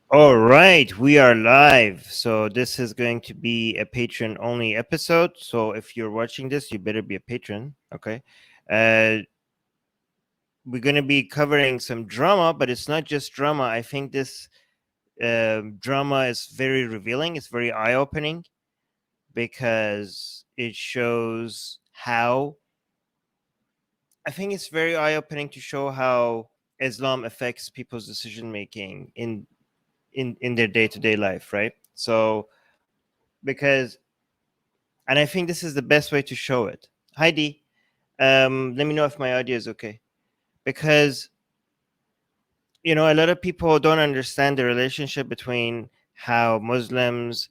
All right, we are live. So this is going to be a patron only episode. So if you're watching this, you better be a patron. Okay. Uh we're going to be covering some drama, but it's not just drama. I think this drama is very revealing. It's very eye-opening because it shows how I think it's very eye-opening to show how Islam affects people's decision making in their day-to-day life, right? So because and I think this is the best way to show it. Heidi, let me know if my audio is okay. Because, a lot of people don't understand the relationship between how Muslims,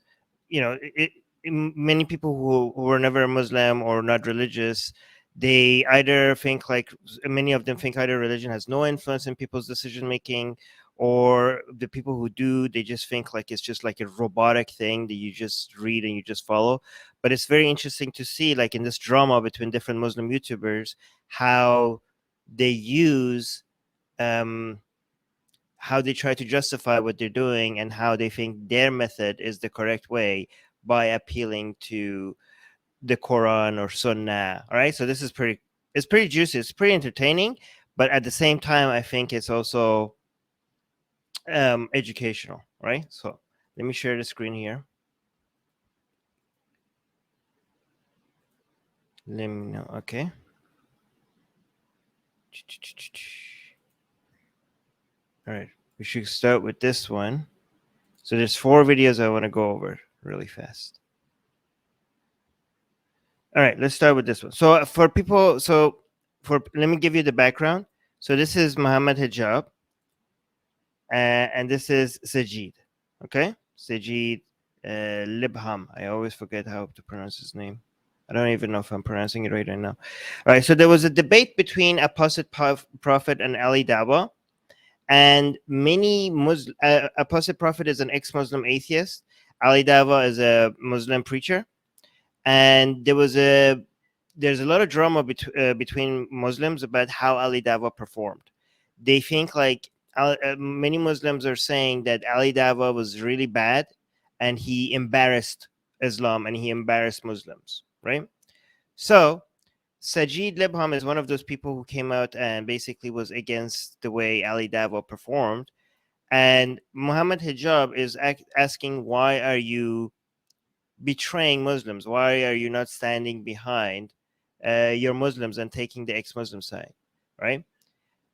many people who were never Muslim or not religious, they either think like many of them think either religion has no influence in people's decision making, or the people who do, they just think like it's just like a robotic thing that you just read and you just follow. But it's very interesting to see, like in this drama between different Muslim YouTubers, how they use um how they try to justify what they're doing and how they think their method is the correct way by appealing to the Quran or Sunnah. All right, so this is pretty juicy. It's pretty entertaining, but at the same time, I think it's also educational. Right. So let me share the screen here. Let me know. Okay. All right. We should start with this one. So there's 4 videos I want to go over really fast. All right, let's start with this one. So let me give you the background. So this is Muhammad Hijab, and this is Sajid. Okay, Sajid Libham. I always forget how to pronounce his name. I don't even know if I'm pronouncing it right now. All right, so there was a debate between Apostate Prophet and Ali Dawah, and many Muslim Apostate Prophet is an ex-Muslim atheist. Ali Dawah is a Muslim preacher, and there's a lot of drama between Muslims about how Ali Dawah performed. They think like many Muslims are saying that Ali Dawah was really bad, and he embarrassed Islam and he embarrassed Muslims, right? So Sajid Libham is one of those people who came out and basically was against the way Ali Dawah performed. And Muhammad Hijab is asking, why are you betraying Muslims? Why are you not standing behind your Muslims and taking the ex-Muslim side, right?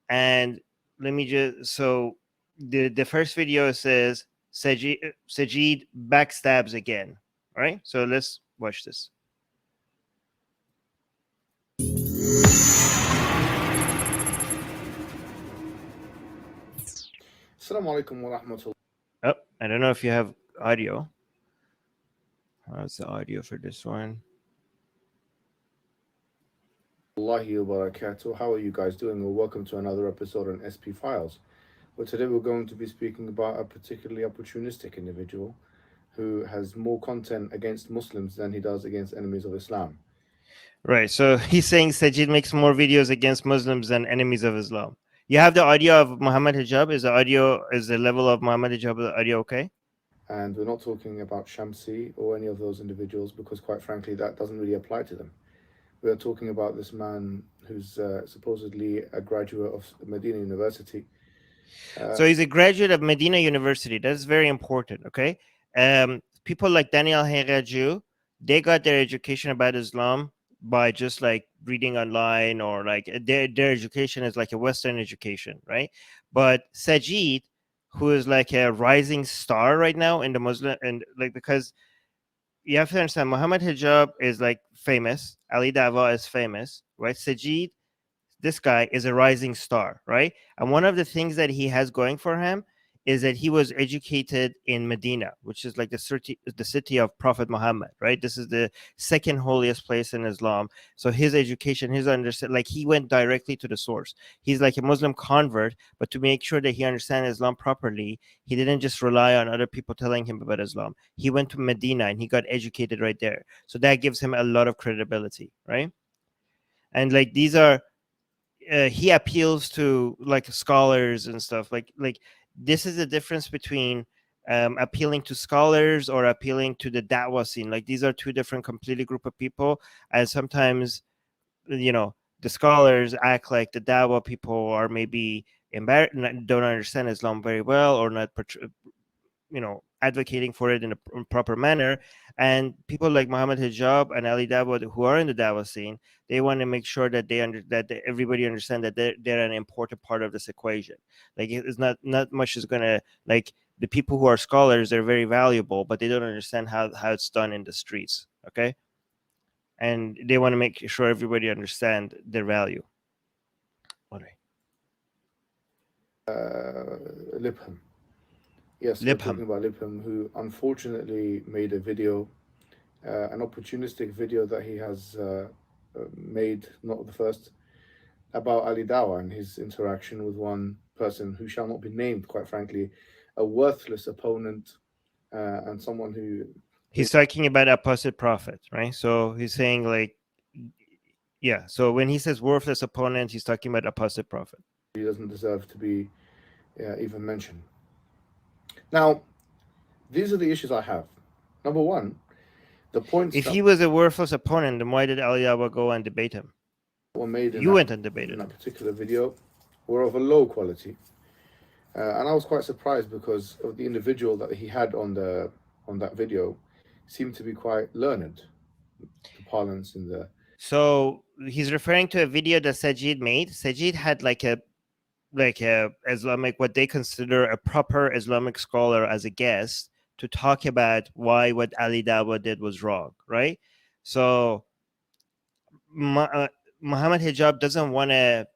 And let me just the first video says Sajid backstabs again, right? So let's watch this. Assalamu alaikum wa rahmatullah. Oh, I don't know if you have audio. How's the audio for this one? How are you guys doing? Well, welcome to another episode on SP Files. Well, today we're going to be speaking about a particularly opportunistic individual who has more content against Muslims than he does against enemies of Islam. Right. So he's saying Sajid makes more videos against Muslims than enemies of Islam. You have the audio of Muhammad Hijab. Is the level of Muhammad Hijab audio okay? And we're not talking about Shamsi or any of those individuals because, quite frankly, that doesn't really apply to them. We are talking about this man who's supposedly a graduate of Medina University. So he's a graduate of Medina University. That's very important. Okay. People like Daniel Heraju, they got their education about Islam by just like reading online, or like their education is like a Western education, right? But Sajid, who is like a rising star right now in the Muslim, and like, because you have to understand, Muhammad Hijab is like famous, Ali Dawah is famous, right? Sajid, this guy is a rising star, right? And one of the things that he has going for him is that he was educated in Medina, which is like the city of Prophet Muhammad, right? This is the second holiest place in Islam. So his education, his understanding, like he went directly to the source. He's like a Muslim convert, but to make sure that he understands Islam properly, he didn't just rely on other people telling him about Islam. He went to Medina and he got educated right there. So that gives him a lot of credibility, right? And like these are he appeals to like scholars and stuff. Like this is the difference between appealing to scholars or appealing to the da'wah scene. Like these are two different completely group of people, and sometimes the scholars act like the da'wah people are maybe don't understand Islam very well, or not advocating for it in a proper manner. And people like Muhammad Hijab and Ali Dawah, who are in the Dawah scene, they want to make sure that everybody understand that they're an important part of this equation. Like it's not much is gonna, like, the people who are scholars, they're very valuable, but they don't understand how it's done in the streets. Okay, and they want to make sure everybody understand their value. All right. Lipham. Yes, we're talking about Lipham, who unfortunately made a video, an opportunistic video that he has made, not the first, about Ali Dawah and his interaction with one person who shall not be named, quite frankly, a worthless opponent, and someone who he's talking about apostate prophet, right? So he's saying, like, yeah. So when he says worthless opponent, he's talking about apostate prophet. he doesn't deserve to be even mentioned. Now, these are the issues I have. Number one, the points. If he was a worthless opponent, then why did Ali Dawah go and debate him? Were made you went and debated in him. that particular video were of a low quality, and I was quite surprised because of the individual that he had on that video seemed to be quite learned. The parlance in the. So he's referring to a video that Sajid made. Sajid had like a Islamic, what they consider a proper Islamic scholar, as a guest to talk about why what Ali Dawah did was wrong, right? So Muhammad Hijab doesn't want to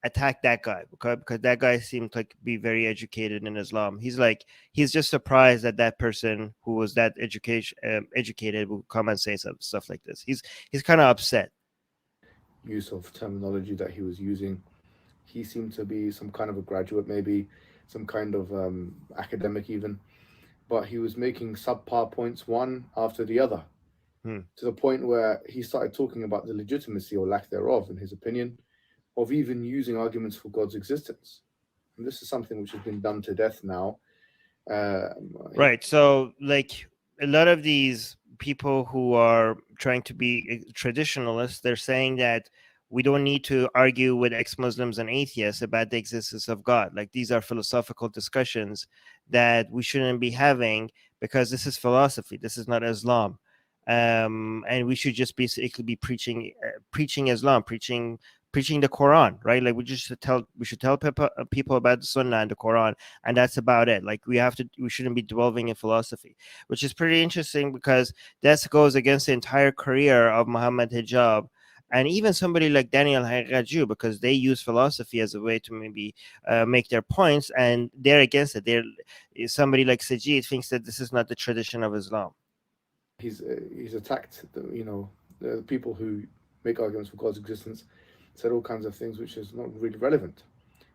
attack that guy because that guy seemed like be very educated in Islam. He's just surprised that that person who was that educated would come and say some stuff like this. He's kind of upset. Use of terminology that he was using. He seemed to be some kind of a graduate, maybe some kind of academic even, but he was making subpar points one after the other, to the point where he started talking about the legitimacy or lack thereof, in his opinion, of even using arguments for God's existence. And this is something which has been done to death now. Right. So, like, a lot of these people who are trying to be traditionalists, they're saying that we don't need to argue with ex-Muslims and atheists about the existence of God. Like, these are philosophical discussions that we shouldn't be having because this is philosophy. This is not Islam. And we should just basically be preaching Islam, preaching the Quran, right? Like we should tell people about the Sunnah and the Quran, and that's about it. Like we shouldn't be dwelling in philosophy, which is pretty interesting because that goes against the entire career of Muhammad Hijab and even somebody like Daniel Haqqaju, because they use philosophy as a way to maybe make their points, and they're against it. Somebody like Sajid thinks that this is not the tradition of Islam. He's attacked the people who make arguments for God's existence, said all kinds of things which is not really relevant.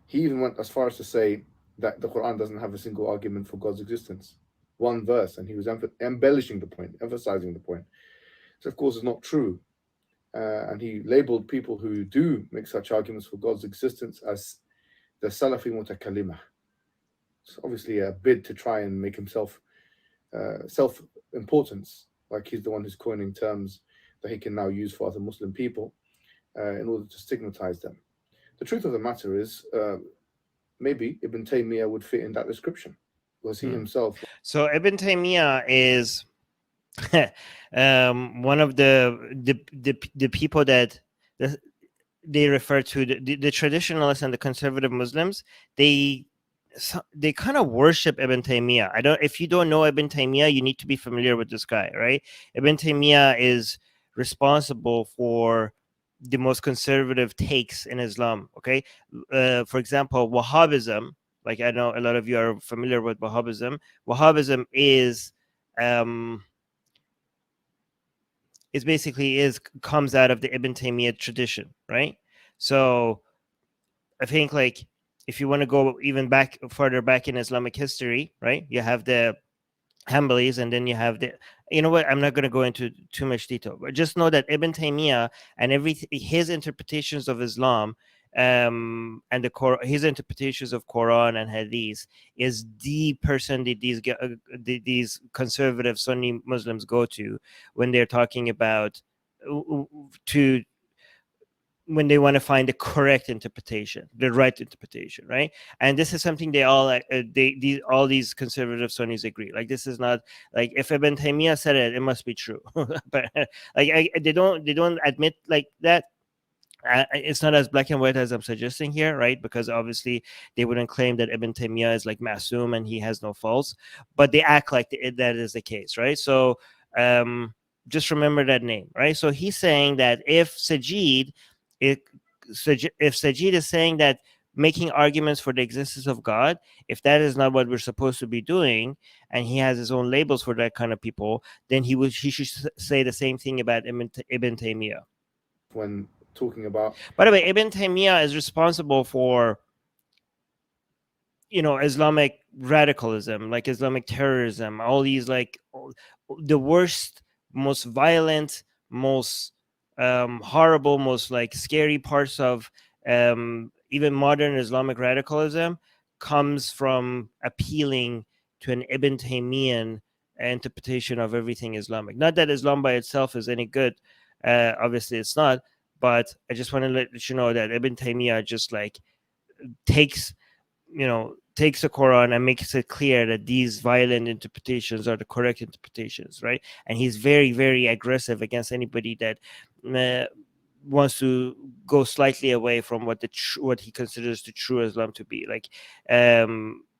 He even went as far as to say that the Quran doesn't have a single argument for God's existence, one verse, and he was embellishing the point, emphasizing the point. So of course it's not true, and he labeled people who do make such arguments for God's existence as the Salafi Mutakallimah. It's obviously a bid to try and make himself self-importance, like he's the one who's coining terms that he can now use for other Muslim people in order to stigmatize them. The truth of the matter is, maybe Ibn Taymiyyah would fit in that description. Was he himself? So Ibn Taymiyyah is one of the people that they refer to, the traditionalists and the conservative Muslims. They kind of worship Ibn Taymiyyah. If you don't know Ibn Taymiyyah, you need to be familiar with this guy, right? Ibn Taymiyyah is responsible for the most conservative takes in Islam. Okay, for example, Wahhabism. Like, I know a lot of you are familiar with Wahhabism. Wahhabism is comes out of the Ibn Taymiyyah tradition, right? So I think, like, if you want to go even further back in Islamic history, right, you have the Hanbalis, and then you have you know what, I'm not going to go into too much detail, but just know that Ibn Taymiyyah and his interpretations of Islam and his interpretations of Quran and Hadith is the person that these conservative Sunni Muslims go to when they're talking about to when they want to find the correct interpretation, the right interpretation, right? And this is something they all all these conservative Sunnis agree. Like, this is not like if Ibn Taymiyyah said it, it must be true. But like they don't admit like that. It's not as black and white as I'm suggesting here, right? Because obviously they wouldn't claim that Ibn Taymiyyah is like Masum and he has no faults, but they act like that is the case, right? So just remember that name, right? So he's saying that if Sajid is saying that making arguments for the existence of God, if that is not what we're supposed to be doing, and he has his own labels for that kind of people, then he should say the same thing about Ibn Taymiyyah. When talking about, by the way, Ibn Taymiyyah is responsible for Islamic radicalism, like Islamic terrorism, all these like the worst, most violent, most horrible, most like scary parts of even modern Islamic radicalism comes from appealing to an Ibn Taymiyyan interpretation of everything Islamic. Not that Islam by itself is any good, obviously it's not, but I just want to let you know that Ibn Taymiyyah just like takes the Quran and makes it clear that these violent interpretations are the correct interpretations, right? And he's very, very aggressive against anybody that wants to go slightly away from what he considers the true Islam to be. Like,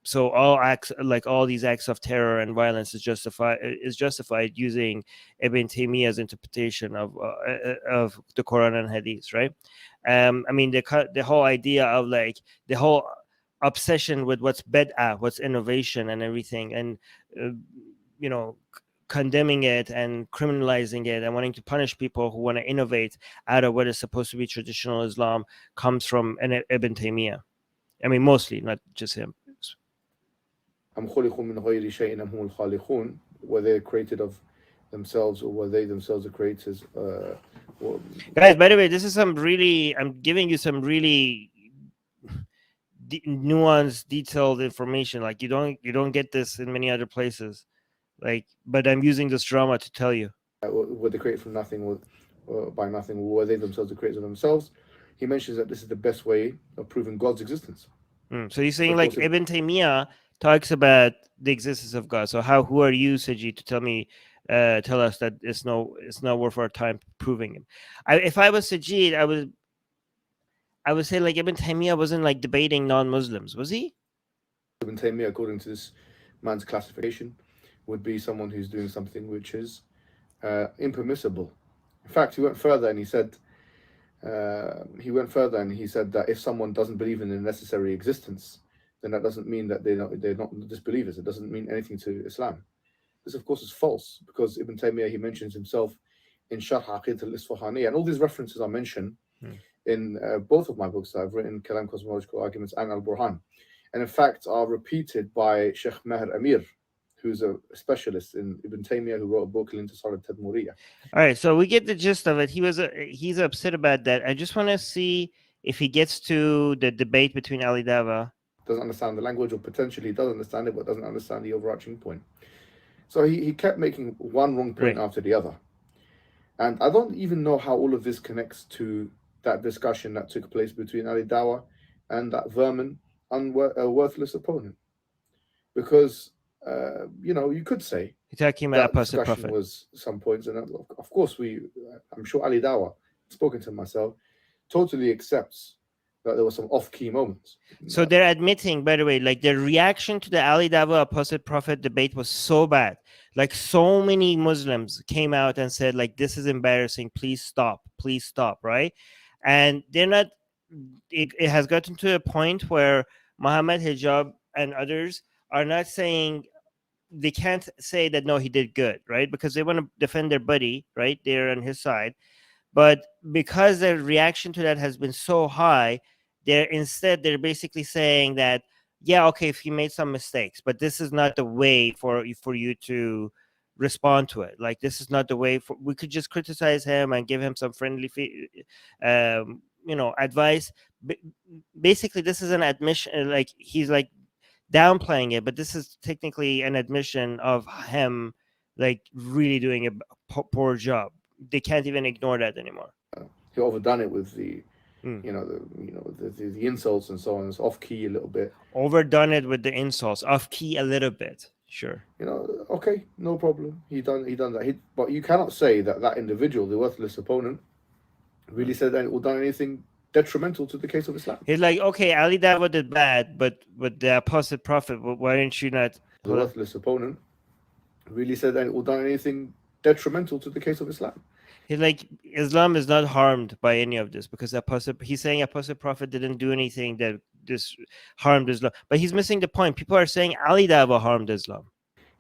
so all these acts of terror and violence is justified using Ibn Taymiyyah's interpretation of the Quran and Hadith, right? I mean, the whole idea of like the whole obsession with what's bid'ah, what's innovation and everything, and condemning it and criminalizing it and wanting to punish people who want to innovate out of what is supposed to be traditional Islam comes from Ibn Taymiyyah. I mean, mostly, not just him. Were they created of themselves, or were they themselves the creators? Guys, by the way, I'm giving you some really nuanced, detailed information. Like, you don't get this in many other places. Like, but I'm using this drama to tell you. Were they created from nothing, or by nothing? Or were they themselves the creators of themselves? He mentions that this is the best way of proving God's existence. So he's saying like Ibn Taymiyyah talks about the existence of God. So who are you, Sajid, to tell us that it's not worth our time proving him? If I was Sajid, I would say like Ibn Taymiyyah wasn't like debating non-Muslims, was he? Ibn Taymiyyah, according to this man's classification, would be someone who's doing something which is impermissible. In fact, he went further and he said that if someone doesn't believe in the necessary existence, then that doesn't mean that they're not disbelievers. It doesn't mean anything to Islam. This, of course, is false, because Ibn Taymiyyah, he mentions himself in Sharh Aqeedat al-Isfahani, and all these references are mentioned in both of my books that I've written, Kalam Cosmological Arguments and Al-Burhan, and in fact are repeated by Sheikh Maher Amir, who's a specialist in Ibn Taymiyyah, who wrote a book, Al-Intisar al-Tadmuriyya. All right, so we get the gist of it. He's upset about that. I just want to see if he gets to the debate between Ali Dawah. Doesn't understand the language, or potentially does understand it, but doesn't understand the overarching point. So he kept making one wrong point after the other. And I don't even know how all of this connects to that discussion that took place between Ali Dawah and that vermin, worthless opponent. Because, you could say you're talking about that discussion was some points. And of course, I'm sure Ali Dawah, spoken to myself, totally accepts that there were some off-key moments. So they're admitting, by the way, like the reaction to the Ali Dawah Apostate Prophet debate was so bad. Like, so many Muslims came out and said, like, this is embarrassing. Please stop, right? And they're not. It has gotten to a point where Muhammad Hijab and others are not saying. They can't say that no, he did good, right? Because they want to defend their buddy, right? They're on his side. But because their reaction to that has been so high, they're basically saying that, yeah, okay, if he made some mistakes, but this is not the way for you to respond to it. Like, this is not the way we could just criticize him and give him some friendly advice, basically this is an admission, like he's like downplaying it, but this is technically an admission of him like really doing a poor job. They can't even ignore that anymore. He overdone it with the Mm. the insults and so on. It's off key a little bit. Overdone it with the insults, off key a little bit. Sure. Okay, no problem. He done that. But you cannot say that individual, the worthless opponent, really said that or done anything detrimental to the case of Islam. He's like, okay, Ali Dawah did bad, but with the Apostle Prophet, why didn't you not? The worthless opponent really said that or done anything detrimental to the case of Islam. He's like, Islam is not harmed by any of this because he's saying Apostle Prophet didn't do anything that this harmed Islam. But he's missing the point. People are saying Ali Dawah harmed Islam.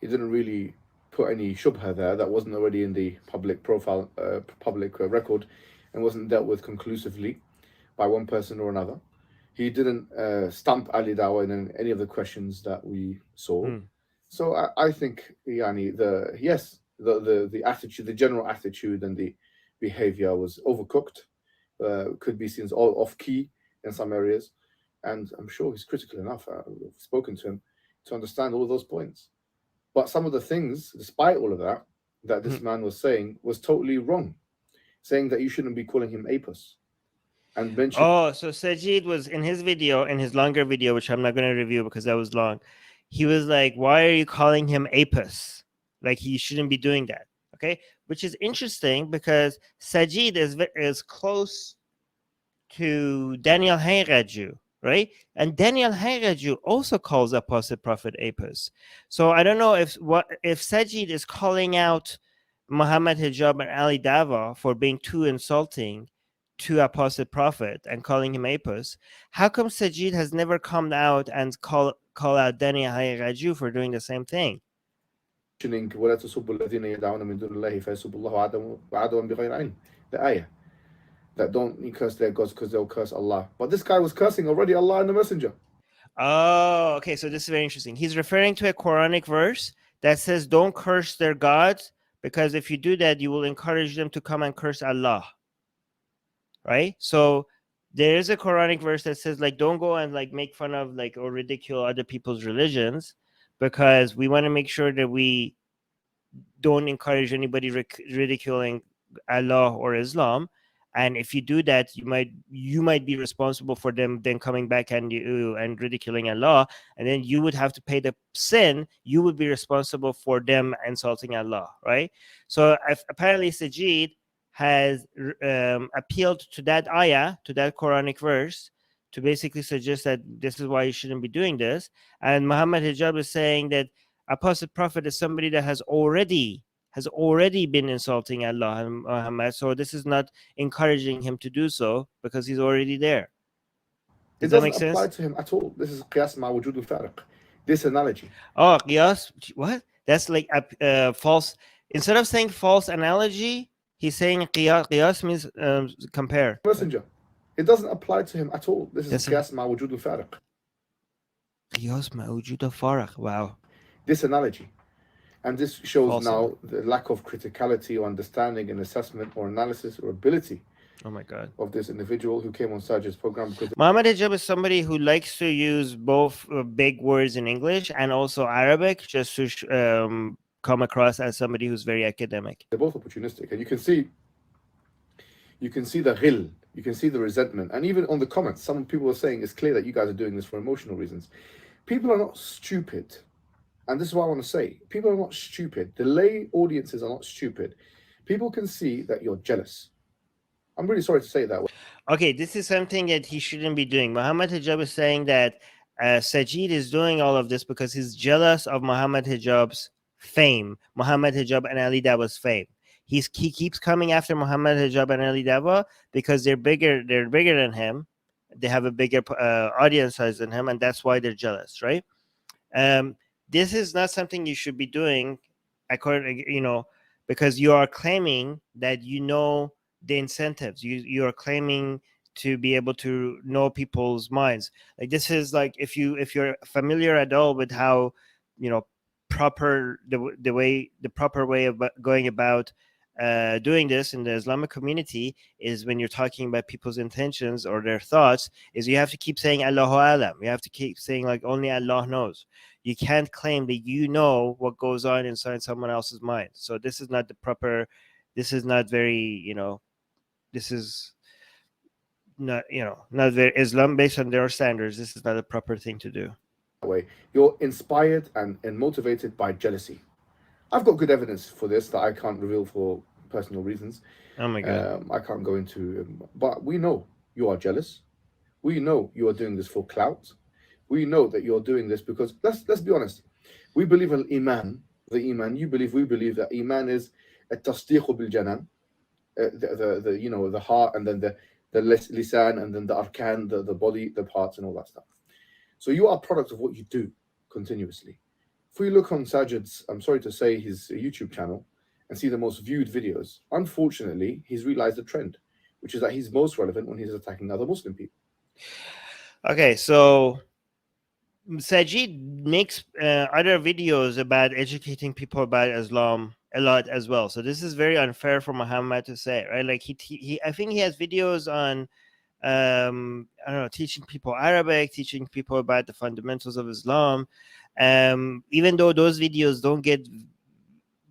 He didn't really put any shubha there that wasn't already in the public profile, public record, and wasn't dealt with conclusively by one person or another. He didn't stamp Ali Dawah in any of the questions that we saw. So I think, Yani, the attitude, the general attitude and the behavior was overcooked, could be seen as all off key in some areas, and I'm sure he's critical enough. I've spoken to him to understand all of those points. But some of the things, despite all of that, that this man was saying was totally wrong, saying that you shouldn't be calling him apus. And so Sajid was in his video, in his longer video, which I'm not going to review because that was long. He was like, why are you calling him apus? Like he shouldn't be doing that. Okay, which is interesting because Sajid is close to Daniel Hayraju, right? And Daniel Hayraju also calls Apostle Prophet apus. So I don't know if Sajid is calling out Muhammad Hijab and Ali Dawah for being too insulting to Apostle Prophet and calling him apus. How come Sajid has never come out and call out Daniel Hayraju for doing the same thing? ولا تسبوا الذين يدعون من دون الله فيسبوا الله عدوا بغير علم. The ayah that don't curse their gods because they'll curse Allah. But this guy was cursing already Allah and the Messenger. Oh, okay. So this is very interesting. He's referring to a Quranic verse that says, "Don't curse their gods because if you do that, you will encourage them to come and curse Allah." Right? So there is a Quranic verse that says, like, don't go and like make fun of like or ridicule other people's religions, because we want to make sure that we don't encourage anybody ridiculing Allah or Islam. And if you do that, you might be responsible for them then coming back and ridiculing Allah, and then you would have to pay the sin. You would be responsible for them insulting Allah, right? So apparently Sajid has appealed to that ayah, to that Quranic verse, to basically suggest that this is why you shouldn't be doing this. And Muhammad Hijab is saying that Apostle Prophet is somebody that has already been insulting Allah and Muhammad, so this is not encouraging him to do so because he's already there. Does that make sense? It doesn't apply to him at all. This is qiyas ma wujud al-fariq. This analogy. Oh, qiyas? What? That's like a false. Instead of saying false analogy, he's saying qiyas. Qiyas means compare. Messenger. It doesn't apply to him at all. This is qiyas ma wujud al-fariq. Qiyas ma wujud al-fariq. Wow. This analogy. And this shows now the lack of criticality or understanding and assessment or analysis or ability of this individual who came on Sajid's program. Muhammad Hijab is somebody who likes to use both big words in English and also Arabic just to come across as somebody who's very academic. They're both opportunistic. And you can see the ghil, you can see the resentment. And even on the comments, some people are saying it's clear that you guys are doing this for emotional reasons. People are not stupid. And this is what I want to say. People are not stupid. The lay audiences are not stupid. People can see that you're jealous. I'm really sorry to say it that way. Okay, this is something that he shouldn't be doing. Muhammad Hijab is saying that Sajid is doing all of this because he's jealous of Muhammad Hijab's fame, Muhammad Hijab and Ali Dawah's fame. He keeps coming after Muhammad Hijab and Ali Dawah because they're bigger than him. They have a bigger audience size than him, and that's why they're jealous, right? This is not something you should be doing, because you are claiming that you know the incentives. You are claiming to be able to know people's minds. Like this is like if you're familiar at all with how proper way of going about doing this in the Islamic community is when you're talking about people's intentions or their thoughts, is you have to keep saying Allahu Alam. You have to keep saying like only Allah knows. You can't claim that you know what goes on inside someone else's mind. So this is not the proper, this is not very, this is not, not very Islam based on their standards. This is not a proper thing to do. Way. You're inspired and motivated by jealousy. I've got good evidence for this that I can't reveal for personal reasons. Oh my God. I can't go into, but we know you are jealous. We know you are doing this for clout. We know that you're doing this because let's be honest. We believe in iman. The iman. We believe that iman is a tasdiq bil janan, the heart, and then the lisan, and then the arkan, the body, the parts, and all that stuff. So you are a product of what you do continuously. If we look on Sajid's, I'm sorry to say, his YouTube channel and see the most viewed videos, unfortunately, he's realized a trend, which is that he's most relevant when he's attacking other Muslim people. Okay, so Sajid makes other videos about educating people about Islam a lot as well. So this is very unfair for Muhammad to say, right? Like he I think he has videos on I don't know, teaching people Arabic, teaching people about the fundamentals of Islam. Even though those videos don't get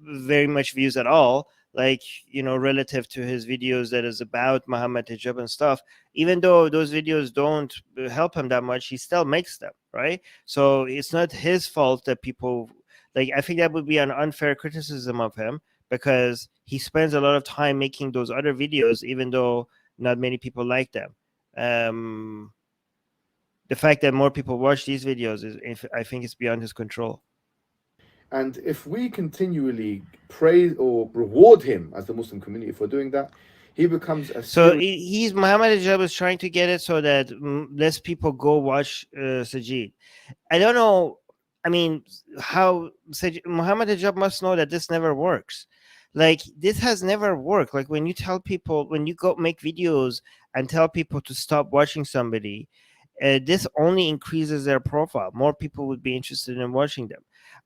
very much views at all, like, relative to his videos that is about Muhammad hijab and stuff, even though those videos don't help him that much, he still makes them, right? So it's not his fault that people, like, I think that would be an unfair criticism of him, because he spends a lot of time making those other videos, even though not many people like them. The fact that more people watch these videos I think it's beyond his control. And if we continually praise or reward him as the Muslim community for doing that, he becomes a so he's Muhammad Hijab is trying to get it so that less people go watch Sajid. I don't know. I mean, how Muhammad Hijab must know that this never works. Like, this has never worked. Like, when you tell people, when you go make videos and tell people to stop watching somebody, this only increases their profile. More people would be interested in watching them.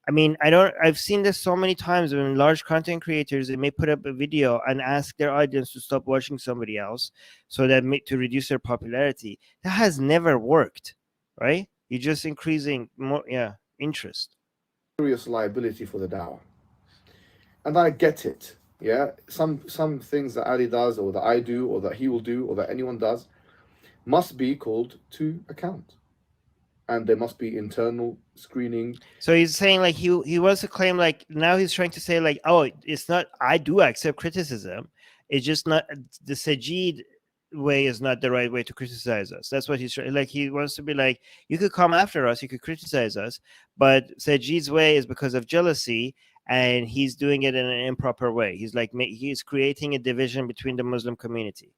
I mean, I've seen this so many times when large content creators, they may put up a video and ask their audience to stop watching somebody else so that to reduce their popularity. That has never worked, right? You're just increasing more, interest. serious liability for the dawah. And I get it. Yeah, some things that Ali does, or that I do, or that he will do, or that anyone does, must be called to account, and there must be internal screening. So he's saying, like, he wants to claim, like, now he's trying to say, like, oh, it's not, I do accept criticism, it's just not the Sajid way is not the right way to criticize us. That's what he's trying. Like, he wants to be like, you could come after us, you could criticize us, but Sajid's way is because of jealousy, and he's doing it in an improper way. He's like, he's creating a division between the Muslim community.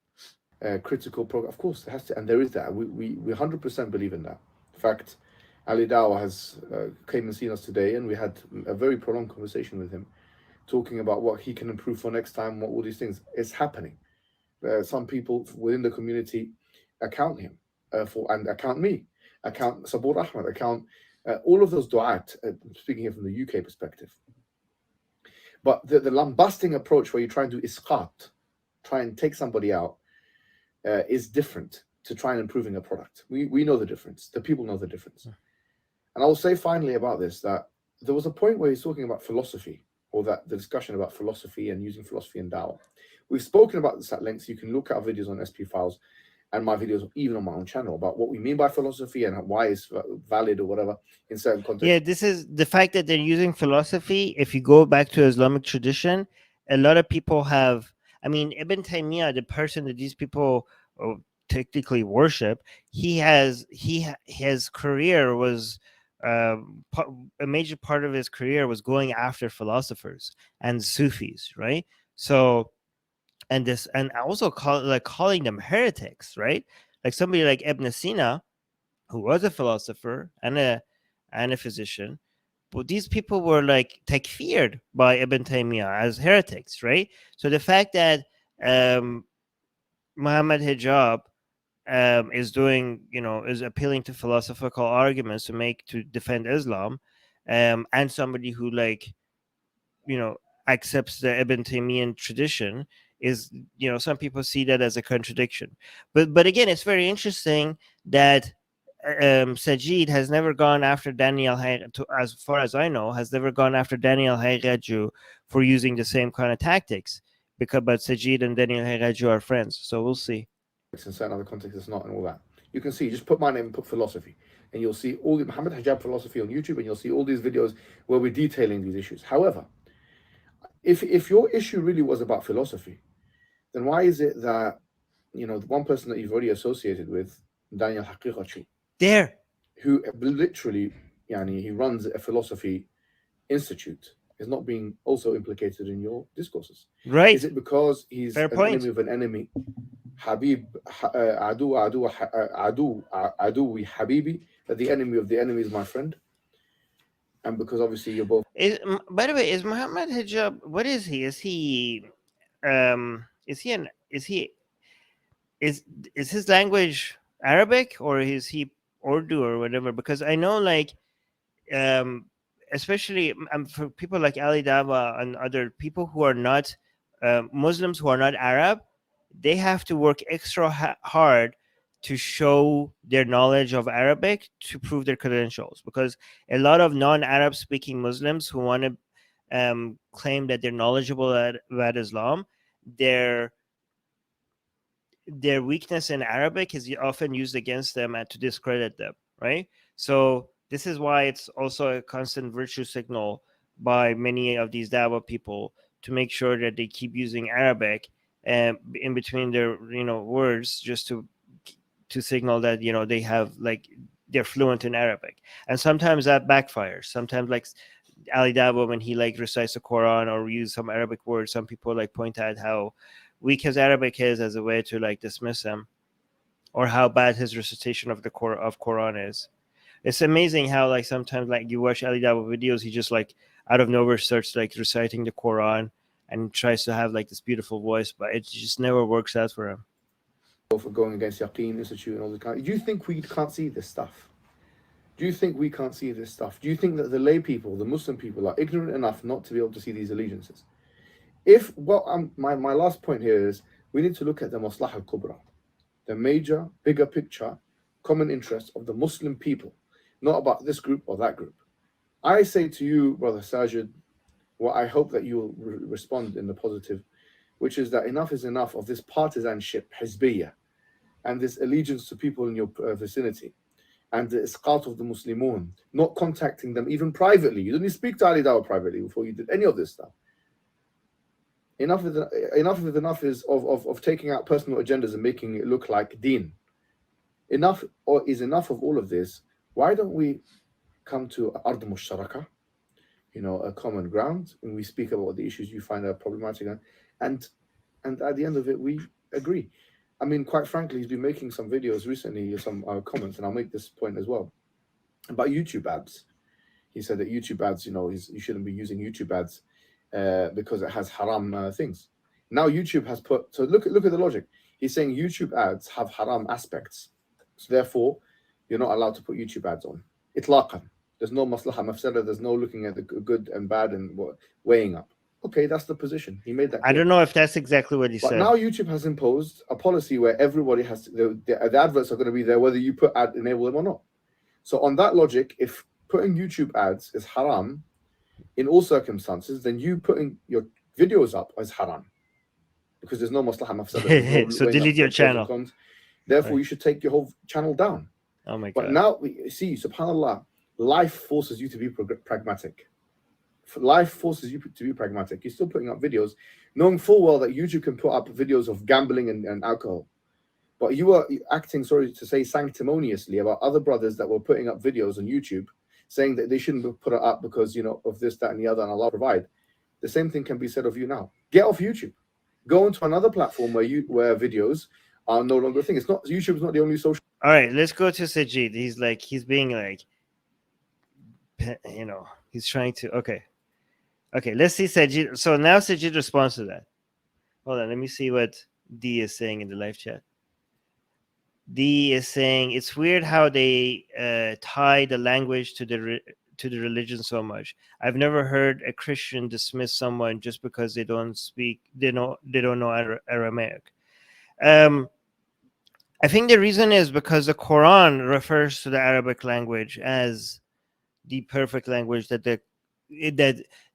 Critical program, of course, there has to, and there is that. We 100% believe in that. In fact, Ali Dawah has came and seen us today, and we had a very prolonged conversation with him, talking about what he can improve for next time, what all these things. It's happening. Some people within the community account him and account me, account Sabur Ahmed, account all of those du'at, speaking here from the UK perspective. But the lambasting approach where you try and do isqat, try and take somebody out, is different to try and improving a product. We know the difference. The people know the difference. And I will say finally about this, that there was a point where he's talking about philosophy, or that the discussion about philosophy and using philosophy in dawah. We've spoken about this at length. You can look at our videos on SP Files and my videos even on my own channel about what we mean by philosophy and why it's valid or whatever in certain contexts. Yeah, this is the fact that they're using philosophy. If you go back to Islamic tradition, a lot of people have, I mean, Ibn Taymiyyah, the person that these people technically worship, his career was a major part of his career was going after philosophers and Sufis, right? So, and also calling them heretics, right? Like somebody like Ibn Sina, who was a philosopher and a physician, but these people were like takfired by Ibn Taymiyyah as heretics, right? So the fact that Muhammad Hijab is appealing to philosophical arguments to defend Islam, and somebody who, like, accepts the Ibn Taymiyyah tradition is, some people see that as a contradiction. But again, it's very interesting that Sajid has never gone after Daniel as far as I know, has never gone after Daniel Hayraju for using the same kind of tactics, but Sajid and Daniel Hayraju are friends, so we'll see. In certain other contexts, it's not, and all that. You can see, just put my name and put philosophy, and you'll see all the Muhammad Hijab philosophy on YouTube, and you'll see all these videos where we're detailing these issues. However, if your issue really was about philosophy, then why is it that, the one person that you've already associated with, Daniel Haqiqachi, There, who literally, he runs a philosophy institute, is not being also implicated in your discourses? right? Is it because he's Fair an point. enemy of an enemy? Habib, Aduwi Habibi, that the enemy of the enemy is my friend? And because obviously you're both. By the way, is Muhammad Hijab? What is he? Is he? Is he an? Is he? Is his language Arabic, or is he Urdu or whatever? Because I know, like, especially for people like Ali Dava and other people who are not Muslims, who are not Arab, they have to work extra hard to show their knowledge of Arabic to prove their credentials, because a lot of non-Arab speaking Muslims who want to claim that they're knowledgeable about Islam, their weakness in Arabic is often used against them and to discredit them, right? So this is why it's also a constant virtue signal by many of these Dawa people to make sure that they keep using Arabic in between their words, just to signal that they have, like, they're fluent in Arabic. And sometimes that backfires. Sometimes, like Ali Dabo, when he like recites the Quran or use some Arabic words, some people like point out how weak his Arabic is as a way to like dismiss him, or how bad his recitation of the Quran is. It's amazing how, like, sometimes, like, you watch Ali Dabo videos, he just like out of nowhere starts like reciting the Quran and tries to have like this beautiful voice, but it just never works out for him. For going against Yaqeen Institute and all this kind. Do you think we can't see this stuff? Do you think we can't see this stuff? Do you think that the lay people, the Muslim people, are ignorant enough not to be able to see these allegiances? My last point here is we need to look at the Maslaha al-Kubra, the major, bigger picture, common interest of the Muslim people, not about this group or that group. I say to you, Brother Sajid, well, I hope that you will respond in the positive, which is that enough is enough of this partisanship, hizbiyah, and this allegiance to people in your vicinity, and the isqat of the Muslimun, not contacting them even privately. You didn't speak to Ali Dawah privately before you did any of this stuff. Enough is of taking out personal agendas and making it look like deen. Enough of all of this. Why don't we come to ard musharaka, a common ground, and we speak about the issues you find are problematic, and at the end of it we agree. I mean, quite frankly, he's been making some videos recently, some comments, and I'll make this point as well, about YouTube ads. He said that YouTube ads, you shouldn't be using YouTube ads because it has haram things. Now YouTube has put, so look at the logic. He's saying YouTube ads have haram aspects, so therefore you're not allowed to put YouTube ads on. Itlaqan. There's no maslaha mafsada, there's no looking at the good and bad and weighing up. Okay, that's the position. He made that clear. I don't know if that's exactly what he said. But now YouTube has imposed a policy where everybody has to, the adverts are going to be there whether you enable them or not. So on that logic, if putting YouTube ads is haram in all circumstances, then you putting your videos up is haram, because there's no maslaha mafsada. So delete your channel. Therefore, right, you should take your whole channel down. Oh my God. But now we see, subhanAllah, life forces you to be pragmatic. Life forces you to be pragmatic. You're still putting up videos, knowing full well that YouTube can put up videos of gambling and alcohol. But you are acting, sorry to say, sanctimoniously about other brothers that were putting up videos on YouTube, saying that they shouldn't put it up because, of this, that, and the other, and Allah provide. The same thing can be said of you now. Get off YouTube. Go into another platform where videos are no longer a thing. YouTube's not the only social. All right, let's go to Sajid. He's being like, he's trying to, okay, let's see Sajid. So now Sajid responds to that. Hold on, let me see what D is saying in the live chat. D is saying it's weird how they tie the language to the to the religion so much. I've never heard a Christian dismiss someone just because they don't know Aramaic. I think the reason is because the Quran refers to the Arabic language as the perfect language that the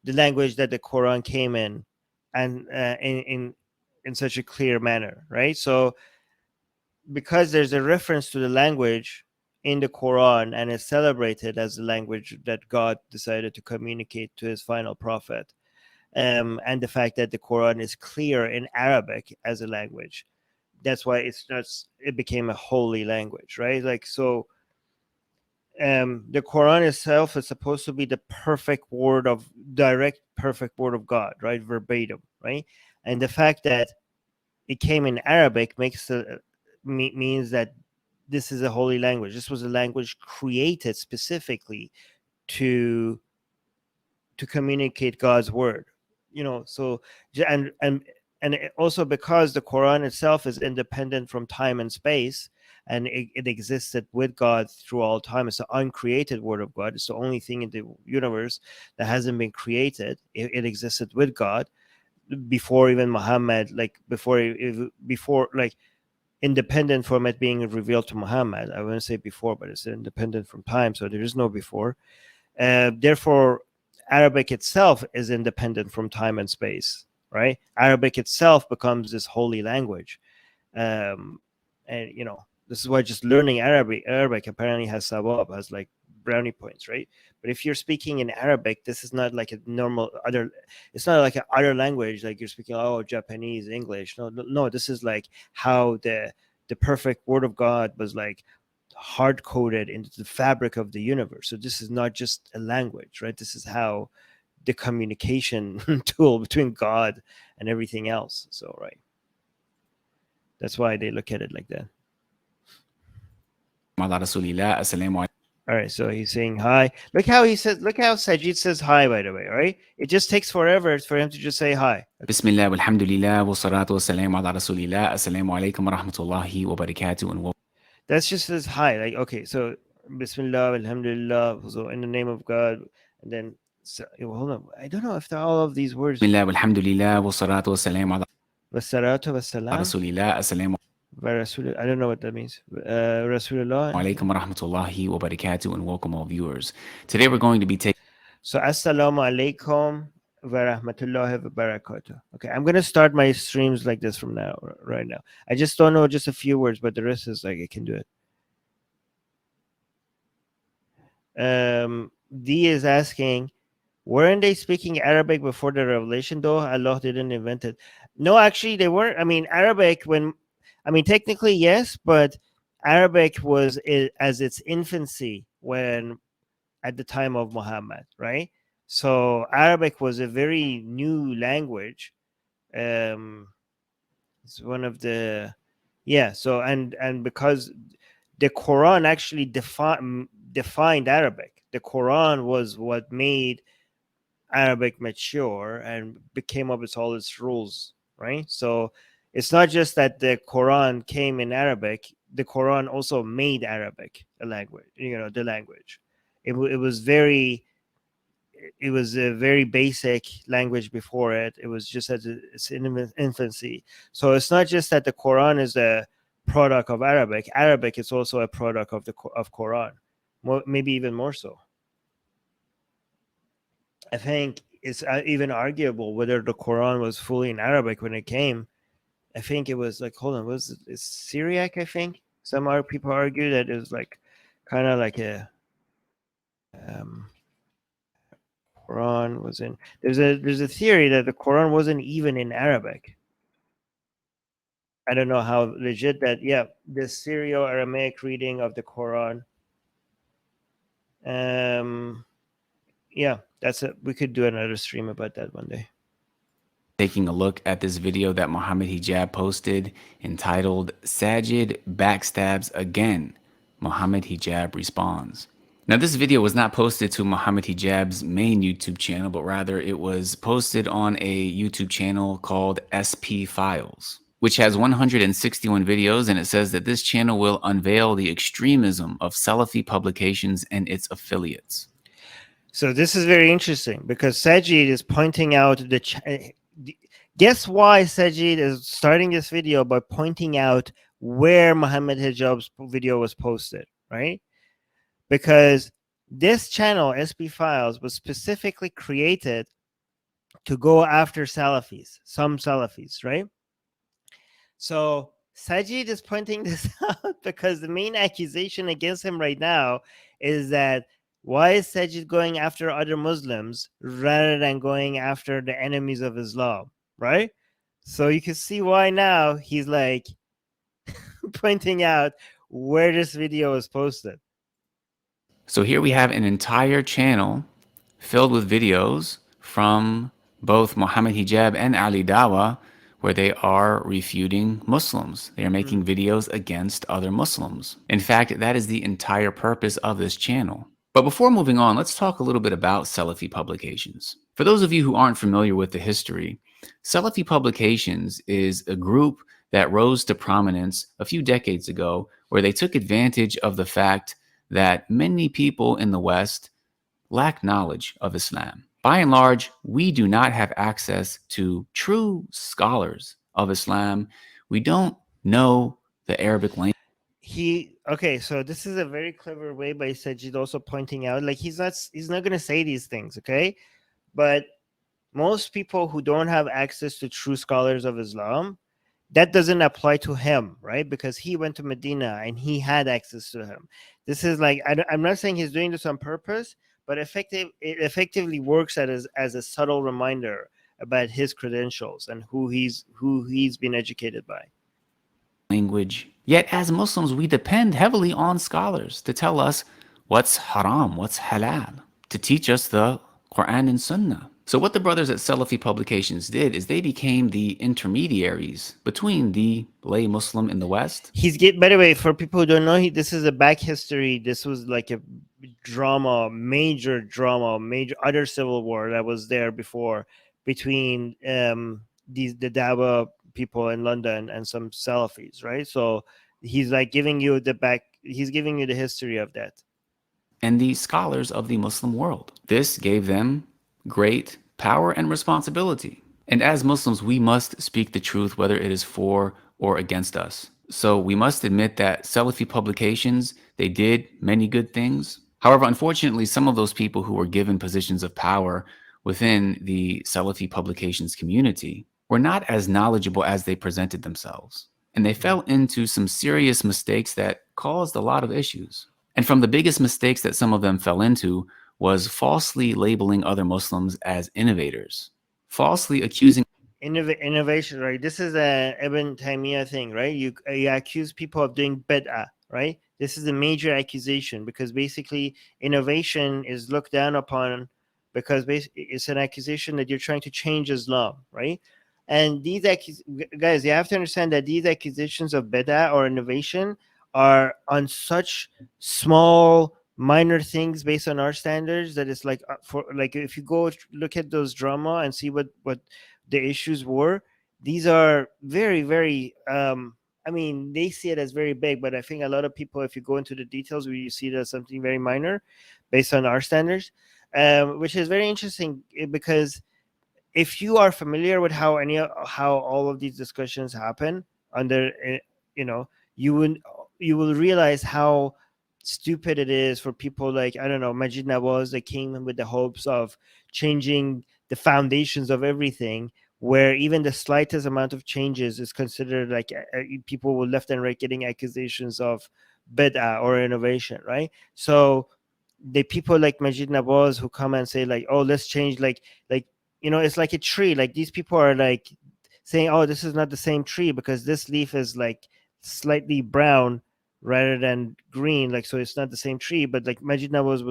language that the Quran came in, and in such a clear manner, right? So because there's a reference to the language in the Quran and it's celebrated as the language that God decided to communicate to his final prophet, and the fact that the Quran is clear in Arabic as a language, that's why it became a holy language, right? Like, so the Quran itself is supposed to be the perfect word of God, right? Verbatim, right? And the fact that it came in Arabic means that this is a holy language. This was a language created specifically to communicate God's word, so and also because the Quran itself is independent from time and space, and it existed with God through all time. It's the uncreated word of God. It's the only thing in the universe that hasn't been created. It existed with God before even Muhammad, like before like independent from it being revealed to Muhammad. I wouldn't say before, but it's independent from time, so there is no before. Therefore, Arabic itself is independent from time and space, right? Arabic itself becomes this holy language. And, this is why just learning Arabic apparently has sawab, has like brownie points, right? But if you're speaking in Arabic, this is not like a normal it's not like an other language, like you're speaking, Japanese, English. No, this is like how the perfect word of God was like hard coded into the fabric of the universe. So this is not just a language, right? This is how the communication tool between God and everything else. So, right. That's why they look at it like that. All right, so he's saying hi. Look how Sajid says hi, by the way, all right? It just takes forever for him to just say hi. Bismillah, walhamdulillah, wassalatu wassalamu ala rasulillah, assalamu alaikum wa rahmatullahi wa barakatuh. That's just says hi. Like, okay, so Bismillah, alhamdulillah, so in the name of God, and then, hold on. I don't know if all of these words. Bismillah, walhamdulillah, wassalatu wassalamu ala rasulillah, assalamu I don't know what that means. Rasulullah. Alaikum wa rahmatullahi wa barakatuh, and welcome all viewers. Today we're going to be taking. So, assalamu alaikum wa rahmatullahi wa barakatuh. Okay, I'm going to start my streams like this from right now. I just don't know just a few words, but the rest is like I can do it. D is asking, weren't they speaking Arabic before the revelation, though? Allah didn't invent it. No, actually, they weren't. I mean, technically, yes, but Arabic was as its infancy at the time of Muhammad, right? So Arabic was a very new language. It's one of the, so and because the Quran actually defined Arabic. The Quran was what made Arabic mature and came up with all its rules, right? So it's not just that the Quran came in Arabic. The Quran also made Arabic a language, the language. It was a very basic language before it. It was just at its infancy. So it's not just that the Quran is a product of Arabic. Arabic is also a product of Quran, maybe even more so. I think it's even arguable whether the Quran was fully in Arabic when it came. I think it was like, hold on, it's Syriac, I think. Some people argue that it was like kind of like a Quran was in. There's a theory that the Quran wasn't even in Arabic. I don't know how legit that. Yeah, the Syrio-Aramaic reading of the Quran. Yeah, that's it. We could do another stream about that one day. Taking a look at this video that Muhammad Hijab posted entitled Sajid Backstabs Again. Muhammad Hijab Responds. Now, this video was not posted to Muhammad Hijab's main YouTube channel, but rather it was posted on a YouTube channel called SP Files, which has 161 videos, and it says that this channel will unveil the extremism of Salafi publications and its affiliates. So this is very interesting because Sajid is pointing out guess why Sajid is starting this video by pointing out where Muhammad Hijab's video was posted, right? Because this channel, SP Files, was specifically created to go after Salafis, some Salafis, right? So Sajid is pointing this out because the main accusation against him right now is that why is Sajid going after other Muslims rather than going after the enemies of Islam, right? So you can see why now he's like pointing out where this video is posted. So here we have an entire channel filled with videos from both Muhammad Hijab and Ali Dawa where they are refuting Muslims. They are making videos against other Muslims. In fact, that is the entire purpose of this channel. But before moving on, let's talk a little bit about Salafi publications. For those of you who aren't familiar with the history, Salafi publications is a group that rose to prominence a few decades ago where they took advantage of the fact that many people in the West lack knowledge of Islam. By and large, we do not have access to true scholars of Islam. We don't know the Arabic language. Okay, so this is a very clever way by Sajid also pointing out, like he's not gonna say these things, okay? But most people who don't have access to true scholars of Islam, that doesn't apply to him, right? Because he went to Medina and he had access to him. This is like, I'm not saying he's doing this on purpose, but it effectively works as a subtle reminder about his credentials and who he's been educated by. Language. Yet as Muslims, we depend heavily on scholars to tell us what's haram, what's halal, to teach us the Quran and Sunnah. So what the brothers at Salafi Publications did is they became the intermediaries between the lay Muslim in the West. By the way, for people who don't know, this is a back history. This was like a major other civil war that was there before between the Dawa people in London and some Salafis, right? So he's like giving you the history of that. And the scholars of the Muslim world. This gave them great power and responsibility. And as Muslims, we must speak the truth, whether it is for or against us. So we must admit that Salafi publications, they did many good things. However, unfortunately, some of those people who were given positions of power within the Salafi publications community were not as knowledgeable as they presented themselves. And they fell into some serious mistakes that caused a lot of issues. And from the biggest mistakes that some of them fell into was falsely labeling other Muslims as innovators, falsely accusing innovation, right? This is a Ibn Taymiyyah thing, right? You accuse people of doing bid'ah, right? This is a major accusation because basically innovation is looked down upon because it's an accusation that you're trying to change Islam, right? And these guys, you have to understand that these accusations of bid'ah or innovation are on such small minor things based on our standards that it's like if you go look at those drama and see what the issues were, these are very, very I mean, they see it as very big, but I think a lot of people, if you go into the details, you see it as something very minor based on our standards, which is very interesting because if you are familiar with how all of these discussions happen under, you will realize how stupid it is for people like, I don't know, Majid Nawaz that came with the hopes of changing the foundations of everything, where even the slightest amount of changes is considered like people will left and right getting accusations of bid'ah or innovation, right? So the people like Majid Nawaz who come and say like, oh, let's change, like it's like a tree. Like these people are like saying, oh, this is not the same tree because this leaf is like slightly brown rather than green, like, so it's not the same tree. But like Majid Nawaz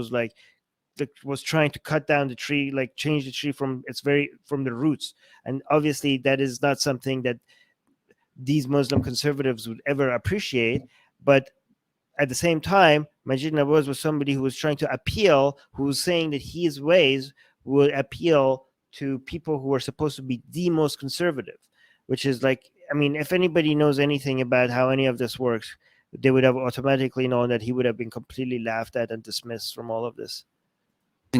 was trying to cut down the tree, like change the tree from the roots, and obviously that is not something that these Muslim conservatives would ever appreciate. But at the same time, Majid Nawaz was somebody who was trying to appeal, who was saying that his ways would appeal to people who are supposed to be the most conservative, which is like, I mean, if anybody knows anything about how any of this works, they would have automatically known that he would have been completely laughed at and dismissed from all of this.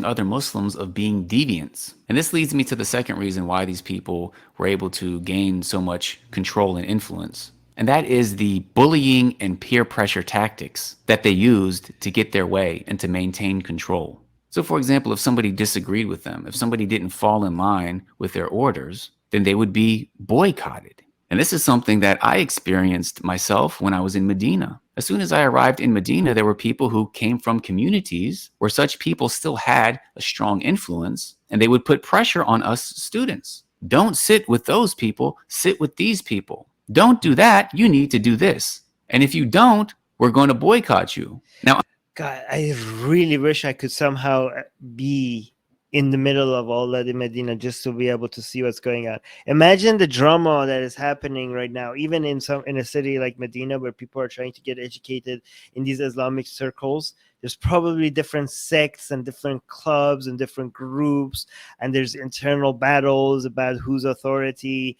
other Muslims of being deviants. And this leads me to the second reason why these people were able to gain so much control and influence. And that is the bullying and peer pressure tactics that they used to get their way and to maintain control. So for example, if somebody disagreed with them, if somebody didn't fall in line with their orders, then they would be boycotted. And this is something that I experienced myself when I was in Medina. As soon as I arrived in Medina, there were people who came from communities where such people still had a strong influence, and they would put pressure on us students. Don't sit with those people, sit with these people. Don't do that, you need to do this. And if you don't, we're going to boycott you. Now, God, I really wish I could somehow be in the middle of all that in Medina just to be able to see what's going on. Imagine the drama that is happening right now, even in a city like Medina, where people are trying to get educated in these Islamic circles. There's probably different sects and different clubs and different groups, and there's internal battles about whose authority,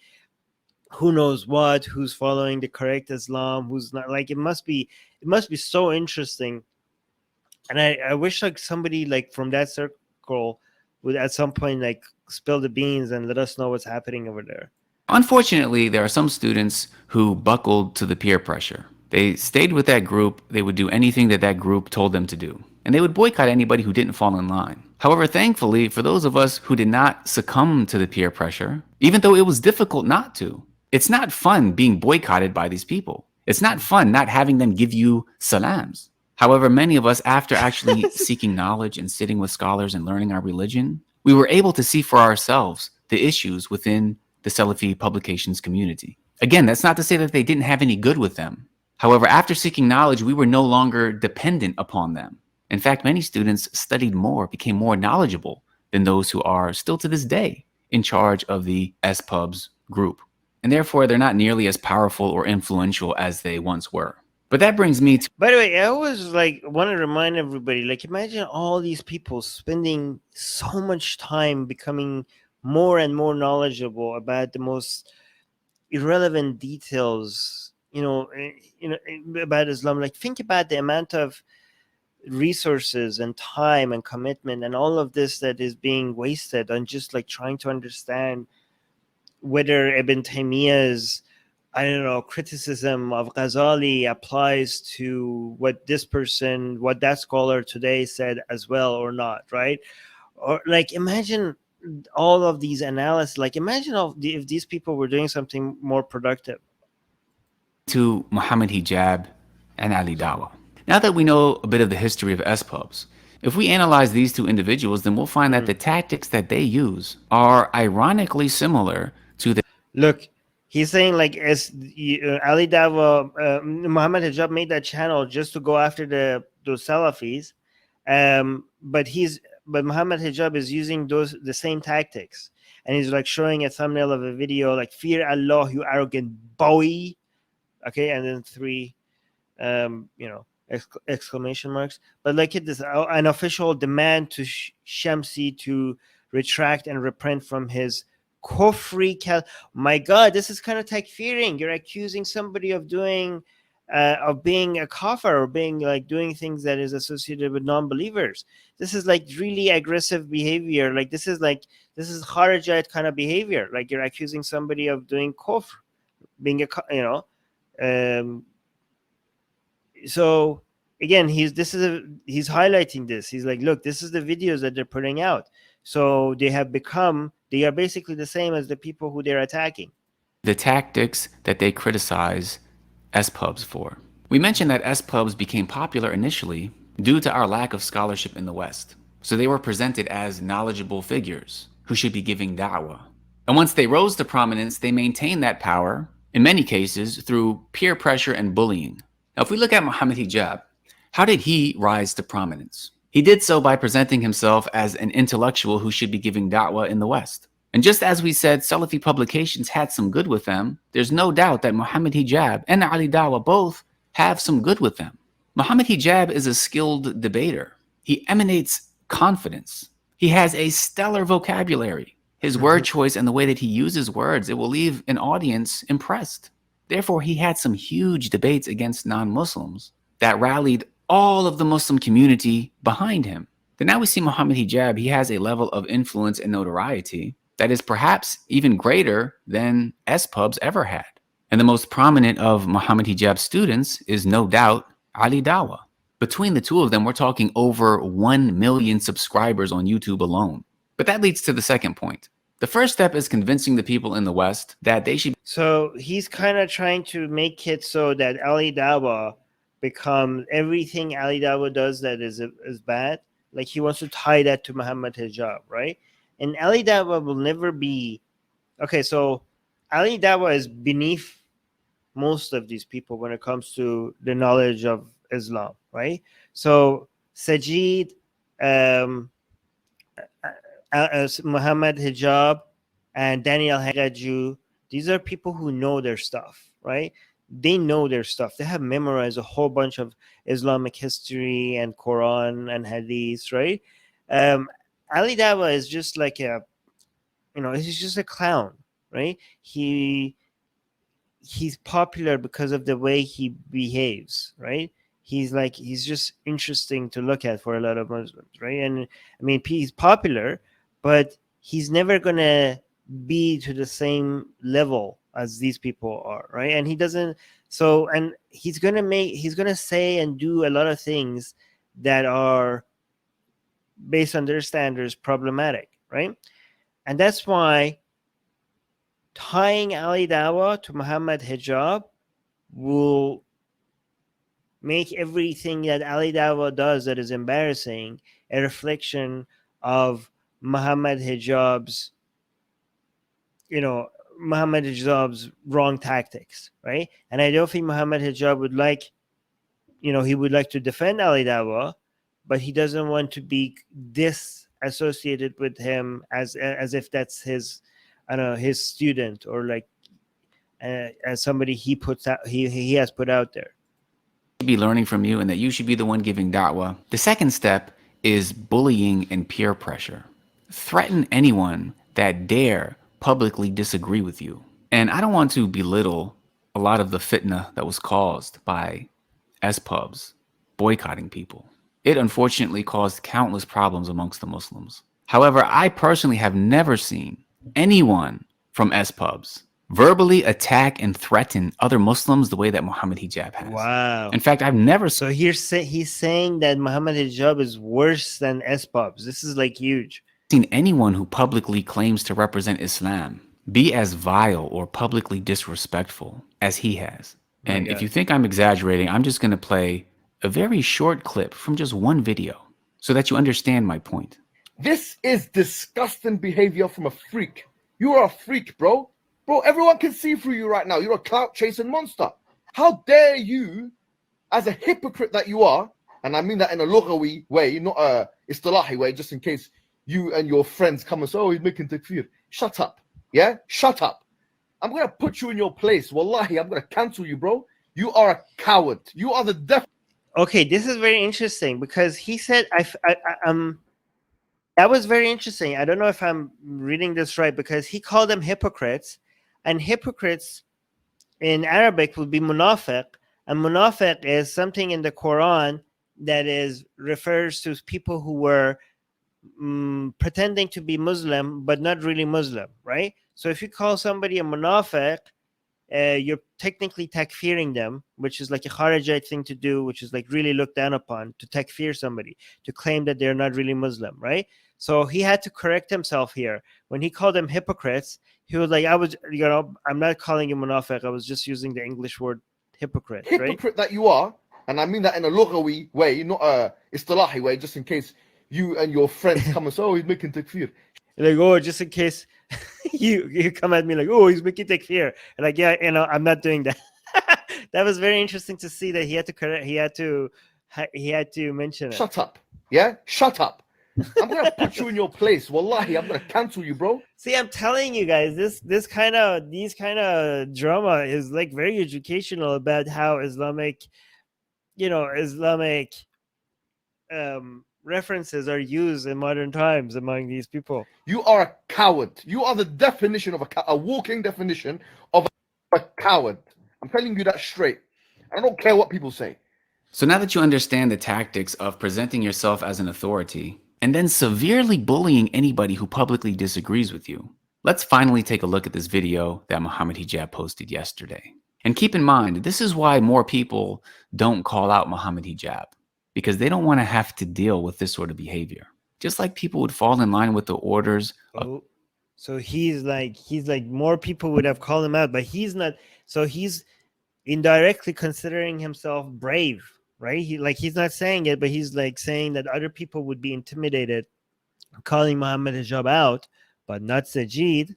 who knows what, who's following the correct Islam, who's not. Like it must be so interesting. And I wish like somebody like from that circle would at some point like spill the beans and let us know what's happening over there. unfortunately, there are some students who buckled to the peer pressure. They stayed with that group. They would do anything that that group told them to do. And they would boycott anybody who didn't fall in line. However, thankfully, for those of us who did not succumb to the peer pressure, even though it was difficult not to, it's not fun being boycotted by these people. It's not fun not having them give you salams. However, many of us, after actually seeking knowledge and sitting with scholars and learning our religion, we were able to see for ourselves the issues within the Salafi publications community. Again, that's not to say that they didn't have any good with them. However, after seeking knowledge, we were no longer dependent upon them. In fact, many students studied more, became more knowledgeable than those who are still to this day in charge of the SPubs group. And therefore, they're not nearly as powerful or influential as they once were. But that brings me to... By the way, I always like want to remind everybody, like imagine all these people spending so much time becoming more and more knowledgeable about the most irrelevant details, about Islam. Like think about the amount of resources and time and commitment and all of this that is being wasted on just like trying to understand whether Ibn Taymiyyah's criticism of Ghazali applies to what that scholar today said as well or not, right? Or like imagine all of these analysis. Like imagine if these people were doing something more productive. To Muhammad Hijab and Ali Dawah. Now that we know a bit of the history of SPubs, if we analyze these two individuals, then we'll find that the tactics that they use are ironically similar to the... Look, he's saying like as Ali Dawah, Muhammad Hijab made that channel just to go after those Salafis, but Muhammad Hijab is using the same tactics, and he's like showing a thumbnail of a video like "Fear Allah, you arrogant boy," okay, and then 3, exclamation marks. But like it is an official demand to Shamsi to retract and repent from his kufri. My God, this is kind of takfiring. You're accusing somebody of doing of being a kafir or being like doing things that is associated with non-believers. This is like really aggressive behavior. Like this is Kharijite kind of behavior. Like you're accusing somebody of doing kufr, being so again, he's highlighting this. He's like, look, this is the videos that they're putting out. So they are basically the same as the people who they're attacking. The tactics that they criticize SPubs for. We mentioned that SPubs became popular initially due to our lack of scholarship in the West. So they were presented as knowledgeable figures who should be giving da'wah. And once they rose to prominence, they maintained that power, in many cases, through peer pressure and bullying. Now, if we look at Muhammad Hijab, how did he rise to prominence? He did so by presenting himself as an intellectual who should be giving da'wah in the West. And just as we said, Salafi publications had some good with them, there's no doubt that Muhammad Hijab and Ali Dawah both have some good with them. Muhammad Hijab is a skilled debater. He emanates confidence. He has a stellar vocabulary. His word choice and the way that he uses words, it will leave an audience impressed. Therefore, he had some huge debates against non-Muslims that rallied all of the Muslim community behind him. then now we see Muhammad Hijab, he has a level of influence and notoriety that is perhaps even greater than S-Pubs ever had. And the most prominent of Muhammad Hijab's students is no doubt Ali Dawa. Between the two of them, we're talking over 1 million subscribers on YouTube alone. But that leads to the second point. The first step is convincing the people in the West that they should. So he's kind of trying to make it so that Ali Dawa becomes everything Ali Dawa does that is bad. Like he wants to tie that to Muhammad Hijab, right? And Ali Dawa will never be okay. So Ali Dawa is beneath most of these people when it comes to the knowledge of Islam, right? So Sajid, Muhammad Hijab, and Daniel Hagaju, these are people who know their stuff, right? They know their stuff. They have memorized a whole bunch of Islamic history and Quran and Hadith, right? Ali Dawa is just like he's just a clown, right? He's popular because of the way he behaves, right? He's just interesting to look at for a lot of Muslims, right? And I mean, he's popular, but he's never gonna be to the same level as these people are, right? And he doesn't. So, and he's gonna say and do a lot of things that are based on their standards problematic, right? And that's why tying Ali Dawa to Muhammad Hijab will make everything that Ali Dawa does that is embarrassing a reflection of Muhammad Hijab's wrong tactics, right? And I don't think Muhammad Hijab would like, he would like to defend Ali Dawa, but he doesn't want to be disassociated with him as if that's his, his student or like as somebody he has put out there. Be learning from you and that you should be the one giving da'wah. The second step is bullying and peer pressure. Threaten anyone that dare publicly disagree with you. And I don't want to belittle a lot of the fitna that was caused by S-Pubs boycotting people. It unfortunately caused countless problems amongst the Muslims. However, I personally have never seen anyone from S-Pubs verbally attack and threaten other Muslims the way that Muhammad Hijab has. Wow. In fact, I've never So he's saying that Muhammad Hijab is worse than S-Pubs. This is like huge. seen anyone who publicly claims to represent Islam be as vile or publicly disrespectful as he has. And if you think I'm exaggerating, I'm just going to play a very short clip from just one video so that you understand my point. This is disgusting behavior from a freak. You are a freak, bro. Bro, everyone can see through you right now. You're a clout-chasing monster. How dare you, as a hypocrite that you are, and I mean that in a lughawi way, not a istilahi way, just in case you and your friends come and say, oh, he's making takfir. Shut up. Yeah? Shut up. I'm going to put you in your place. Wallahi, I'm going to cancel you, bro. You are a coward. You are the deaf. Okay, this is very interesting because he said, that was very interesting. I don't know if I'm reading this right because he called them hypocrites, and hypocrites in Arabic would be munafiq, and munafiq is something in the Quran that refers to people who were pretending to be Muslim but not really Muslim, right? So if you call somebody a munafiq, you're technically takfiring them, which is like a Kharijite thing to do, which is like really looked down upon, to takfir somebody, to claim that they're not really Muslim, right? So he had to correct himself here. When he called them hypocrites, he was like, I'm not calling you munafiq, I was just using the English word hypocrite, right? Hypocrite that you are, and I mean that in a lughawi way, not a istilahi way, just in case you and your friends come and say, oh, he's making takfir. Like, oh, just in case you come at me like, oh, he's making takfir. And like, yeah, I'm not doing that. That was very interesting to see that he had to mention it. Shut up. Yeah? Shut up. I'm going to put you in your place. Wallahi, I'm going to cancel you, bro. See, I'm telling you guys, these kind of drama is like very educational about how Islamic references are used in modern times among these people. You are a coward. You are the definition of a walking definition of a coward. I'm telling you that straight. I don't care what people say. So now that you understand the tactics of presenting yourself as an authority, and then severely bullying anybody who publicly disagrees with you. Let's finally take a look at this video that Muhammad Hijab posted yesterday. And keep in mind, this is why more people don't call out Muhammad Hijab, because they don't want to have to deal with this sort of behavior. Just like people would fall in line with the orders. Oh, so he's like more people would have called him out, but he's not. So he's indirectly considering himself brave, right? He's not saying it, but he's like saying that other people would be intimidated, calling Muhammad Hijab out, but not Sajid.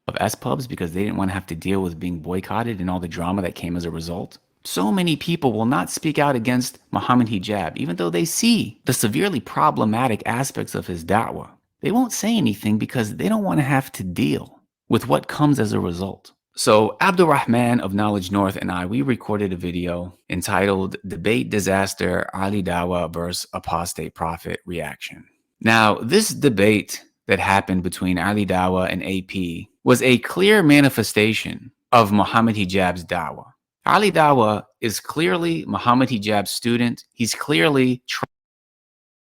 Of S-pubs because they didn't want to have to deal with being boycotted and all the drama that came as a result. So many people will not speak out against Muhammad Hijab, even though they see the severely problematic aspects of his da'wah. They won't say anything because they don't want to have to deal with what comes as a result. So Abdurrahman of Knowledge North and I, we recorded a video entitled Debate Disaster, Ali Dawah vs. Apostate Prophet Reaction. Now, this debate that happened between Ali Dawah and AP was a clear manifestation of Muhammad Hijab's da'wah. Ali Dawah is clearly Muhammad Hijab's student. He's clearly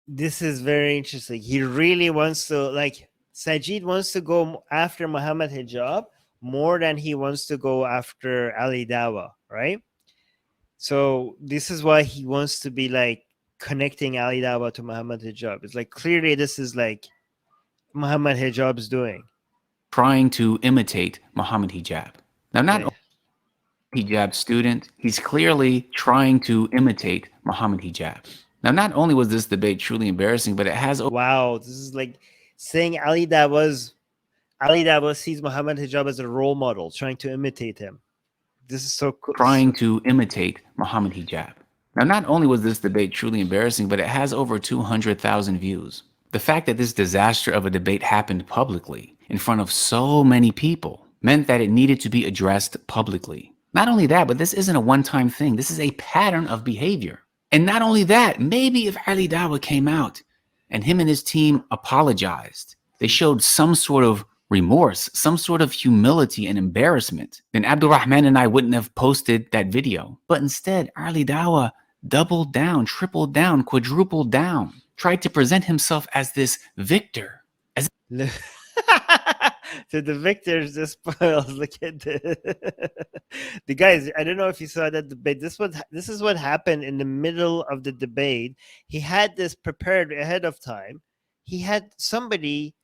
This is very interesting. He really wants to, like, Sajid wants to go after Muhammad Hijab more than he wants to go after Ali Dawah, right? So this is why he wants to be like connecting Ali Dawah to Muhammad Hijab. It's like clearly this is like Muhammad Hijab's doing. trying to imitate Muhammad Hijab. Now, not Okay. only Hijab student, he's clearly trying to imitate Muhammad Hijab. Now, not only was this debate truly embarrassing, but it has Wow, this is like saying Ali Dawah sees Muhammad Hijab as a role model, trying to imitate him. This is so cool. trying to imitate Muhammad Hijab. Now, not only was this debate truly embarrassing, but it has over 200,000 views. The fact that this disaster of a debate happened publicly in front of so many people meant that it needed to be addressed publicly. Not only that, but this isn't a one-time thing. This is a pattern of behavior. And not only that, maybe if Ali Dawah came out and him and his team apologized, they showed some sort of remorse, some sort of humility and embarrassment, then Abdurrahman and I wouldn't have posted that video. But instead, Ali Dawah doubled down, tripled down, quadrupled down, tried to present himself as this victor. To the victors, the spoils. Look at the guys. I don't know if you saw that debate. This is what happened in the middle of the debate. He had this prepared ahead of time. He had somebody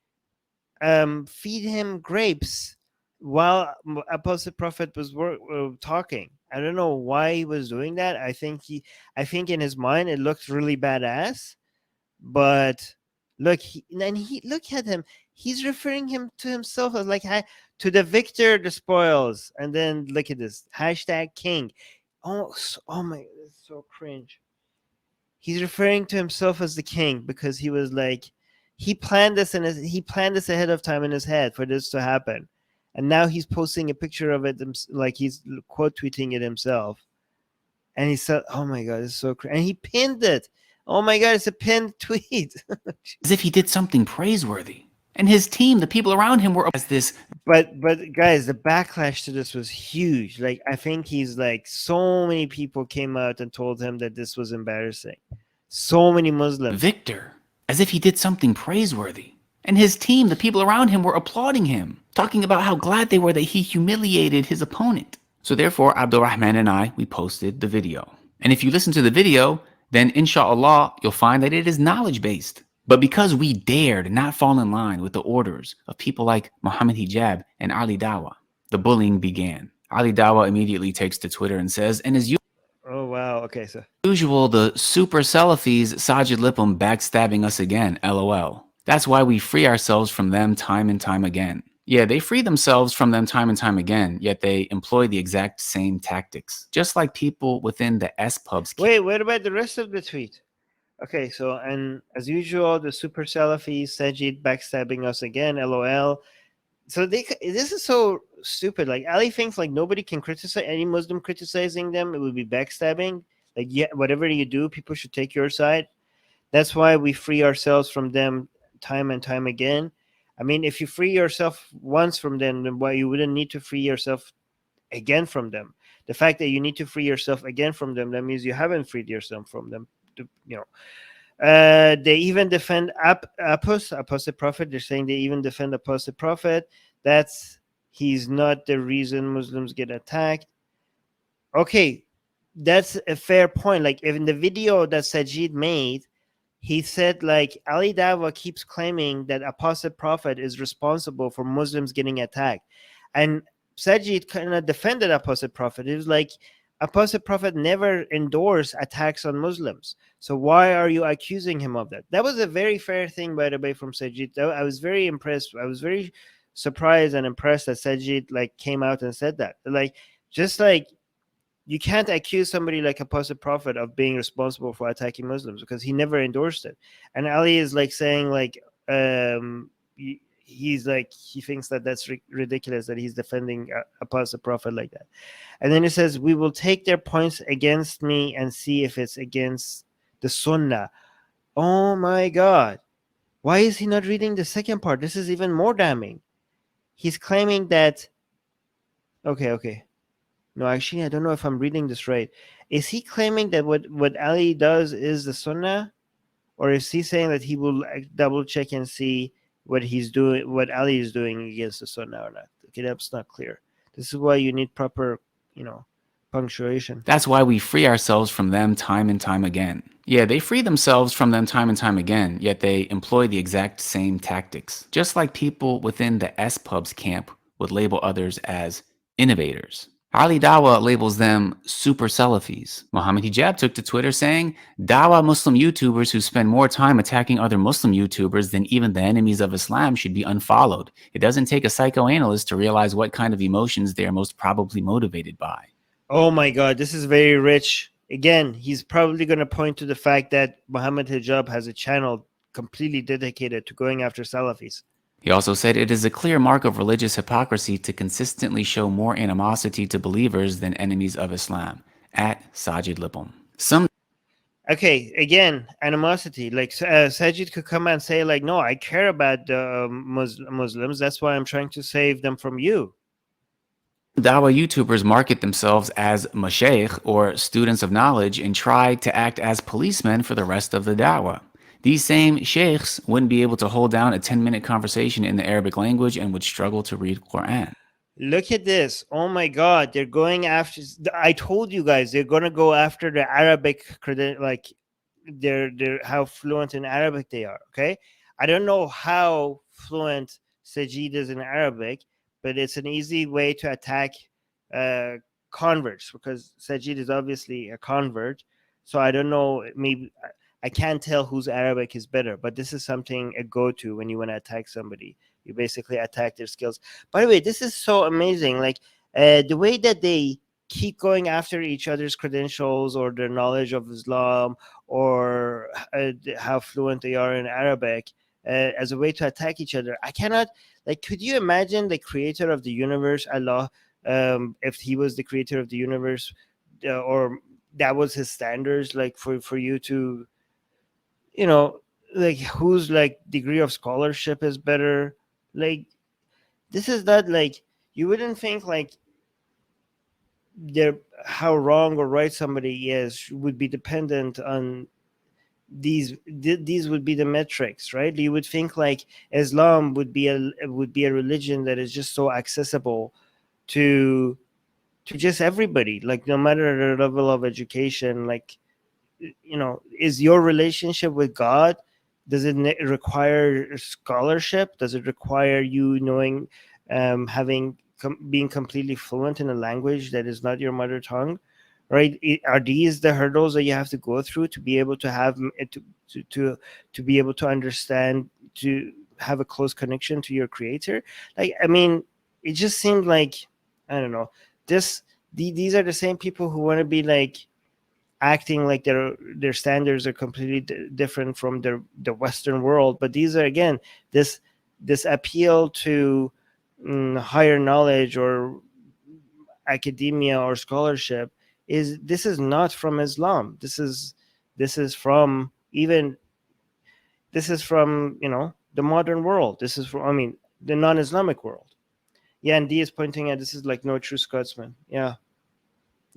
feed him grapes while Apostle Prophet was talking. I don't know why he was doing that. I think in his mind it looked really badass. But look, look at him. He's referring him to himself as like to the victor, the spoils, and then look at this #king. Oh my, it's so cringe. He's referring to himself as the king because he was like, he planned this ahead of time in his head for this to happen, and now he's posting a picture of it, like he's quote tweeting it himself, and he said, "Oh my god, it's so cringe," and he pinned it. Oh my god, it's a pinned tweet. As if he did something praiseworthy. And his team, the people around him, were as this. But guys, the backlash to this was huge. Like, I think he's like, so many people came out and told him that this was embarrassing. So many Muslims. Victor, as if he did something praiseworthy. And his team, the people around him, were applauding him, talking about how glad they were that he humiliated his opponent. So therefore, Abdurrahman and I, we posted the video. And if you listen to the video, then inshallah, you'll find that it is knowledge-based. But because we dared not fall in line with the orders of people like Muhammad Hijab and Ali Dawah, the bullying began. Ali Dawah immediately takes to Twitter and says, and as Oh, wow. Okay, so usual, the super Salafis, Sajid Lippum, backstabbing us again, LOL. That's why we free ourselves from them time and time again. Yeah, they free themselves from them time and time again, yet they employ the exact same tactics. Just like people within the S-pubs. Wait, what about the rest of the tweet? Okay, so, and as usual, the super Salafis, Sajid backstabbing us again, LOL. So this is so stupid. Like, Ali thinks like nobody can criticize, any Muslim criticizing them, it would be backstabbing. Like, yeah, whatever you do, people should take your side. That's why we free ourselves from them time and time again. I mean, if you free yourself once from them, then why you wouldn't need to free yourself again from them. The fact that you need to free yourself again from them, that means you haven't freed yourself from them. They even defend apostate prophet. They're saying they even defend apostate prophet. That's he's not the reason Muslims get attacked. Okay, that's a fair point. Like if in the video that Sajid made, he said like Ali Dawah keeps claiming that apostate prophet is responsible for Muslims getting attacked, and Sajid kind of defended apostate prophet. It was like apostate prophet never endorsed attacks on Muslims, so why are you accusing him of that? That was a very fair thing, by the way, from Sajid. I was very impressed. I was very surprised and impressed that Sajid like came out and said that. Like just like you can't accuse somebody like Apostle Prophet of being responsible for attacking Muslims because he never endorsed it. And Ali is like saying like he's like he thinks that that's ridiculous that he's defending Apostle Prophet like that. And then he says, we will take their points against me and see if it's against the Sunnah. Oh my God. Why is he not reading the second part? This is even more damning. He's claiming that okay. No, actually, I don't know if I'm reading this right. Is he claiming that what Ali does is the Sunnah, or is he saying that he will double check and see what he's doing, what Ali is doing against the Sunnah or not? Okay, that's not clear. This is why you need proper, punctuation. That's why we free ourselves from them time and time again. Yeah, they free themselves from them time and time again, yet they employ the exact same tactics. Just like people within the S-Pubs camp would label others as innovators. Ali Dawah labels them super Salafis. Muhammad Hijab took to Twitter saying, Dawah Muslim YouTubers who spend more time attacking other Muslim YouTubers than even the enemies of Islam should be unfollowed. It doesn't take a psychoanalyst to realize what kind of emotions they are most probably motivated by. Oh my God, this is very rich. Again, he's probably going to point to the fact that Muhammad Hijab has a channel completely dedicated to going after Salafis. He also said it is a clear mark of religious hypocrisy to consistently show more animosity to believers than enemies of Islam. At Sajid Lipum. Okay, again, animosity. Like Sajid could come and say like, no, I care about the Muslims. That's why I'm trying to save them from you. Dawah YouTubers market themselves as mashaykh or students of knowledge and try to act as policemen for the rest of the dawah. These same sheikhs wouldn't be able to hold down a 10-minute conversation in the Arabic language and would struggle to read Quran. Look at this. Oh my God. They're going after, I told you guys, they're going to go after the Arabic, like they're how fluent in Arabic they are. Okay. I don't know how fluent Sajid is in Arabic, but it's an easy way to attack converts because Sajid is obviously a convert. So I don't know, maybe I can't tell whose Arabic is better, but this is something a go-to when you want to attack somebody. You basically attack their skills. By the way, this is so amazing. Like the way that they keep going after each other's credentials or their knowledge of Islam or how fluent they are in Arabic as a way to attack each other. I cannot, like, could you imagine the creator of the universe, Allah, if he was the creator of the universe or that was his standards, like for you to, like whose like degree of scholarship is better? Like this is not like you wouldn't think like how wrong or right somebody is would be dependent on these would be the metrics, right? You would think like Islam would be a religion that is just so accessible to just everybody, like no matter their level of education. Like is your relationship with God, does it require scholarship? Does it require you knowing, being completely fluent in a language that is not your mother tongue, right? Are these the hurdles that you have to go through to be able to have to be able to understand, to have a close connection to your creator? Like, I mean, it just seemed like, I don't know, these are the same people who want to be like acting like their standards are completely different from the Western world, but these are again this appeal to higher knowledge or academia or scholarship this is not from Islam. This is from the modern world. This is from the non-Islamic world. Yeah, and D is pointing at this is like no true Scotsman. Yeah,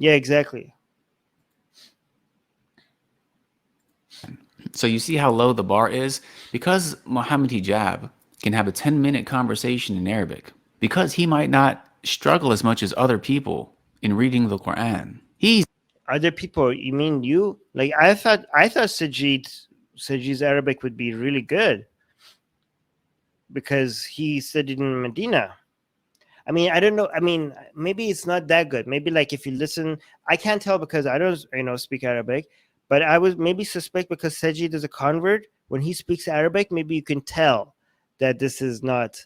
exactly. So you see how low the bar is? Because Muhammad Hijab can have a 10-minute conversation in Arabic, because he might not struggle as much as other people in reading the Quran. He's Other people, you mean you? Like I thought Sajid's Arabic would be really good because he studied in Medina. I mean, I don't know. I mean, maybe it's not that good. Maybe like if you listen, I can't tell because I don't, speak Arabic. But I was maybe suspect because Sajid is a convert. When he speaks Arabic, maybe you can tell that this is not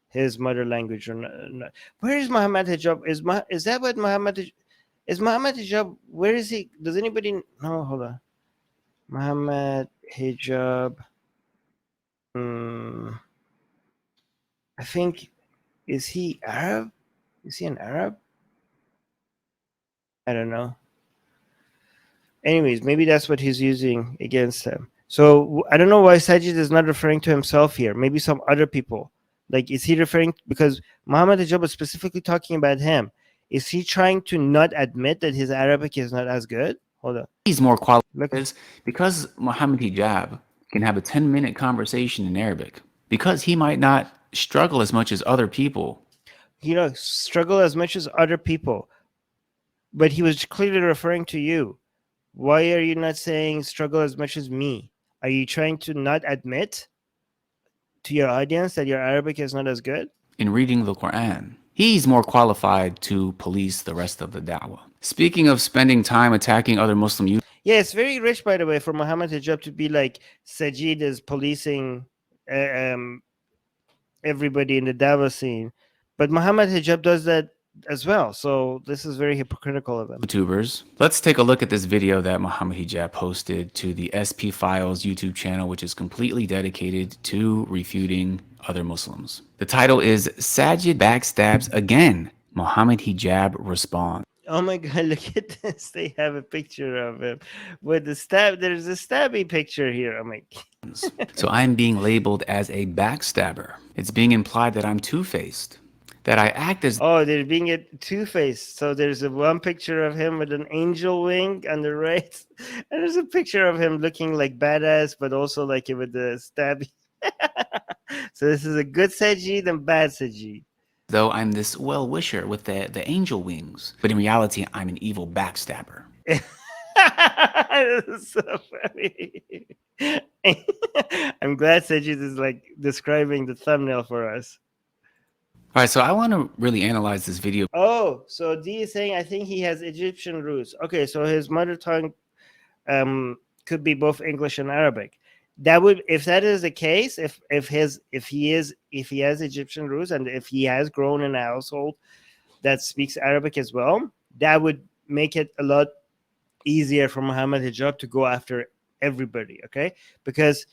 his mother language or not. Where is Muhammad Hijab? Is that what Muhammad is? Muhammad Hijab? Where is he? Does anybody? No, hold on. Muhammad Hijab. I think. Is he Arab? Is he an Arab? I don't know. Anyways, maybe that's what he's using against him. So I don't know why Sajid is not referring to himself here. Maybe some other people. Like, is he referring, because Muhammad Hijab was specifically talking about him. Is he trying to not admit that his Arabic is not as good? Hold on. He's more qualified because Muhammad Hijab can have a 10-minute conversation in Arabic, because he might not struggle as much as other people. Struggle as much as other people. But he was clearly referring to you. Why are you not saying struggle as much as me? Are you trying to not admit to your audience that your Arabic is not as good? In reading the Quran, he's more qualified to police the rest of the da'wah. Speaking of spending time attacking other Muslim youth. Yeah, it's very rich, by the way, for Muhammad Hijab to be like Sajid is policing everybody in the dawah scene. But Muhammad Hijab does that as well. So this is very hypocritical of him. YouTubers. Let's take a look at this video that Muhammad Hijab posted to the SP Files YouTube channel, which is completely dedicated to refuting other Muslims. The title is Sajid Backstabs Again. Muhammad Hijab Responds. Oh my God, look at this. They have a picture of him with the stab. There's a stabby picture here. Oh my God. So I'm being labeled as a backstabber. It's being implied that I'm two-faced, that I act as... Oh, they're being a two-faced. So there's one picture of him with an angel wing on the right. And there's a picture of him looking like badass, but also like with the stabby. So this is a good Sajid and bad Sajid. Though I'm this well-wisher with the angel wings. But in reality, I'm an evil backstabber. This is so funny. I'm glad Sajid is like describing the thumbnail for us. All right, so I want to really analyze this video. Oh, so D is saying, I think he has Egyptian roots. Okay, so his mother tongue could be both English and Arabic. That would, if that is the case, if he has Egyptian roots and if he has grown in a household that speaks Arabic as well, that would make it a lot easier for Muhammad Hijab to go after everybody. Okay, because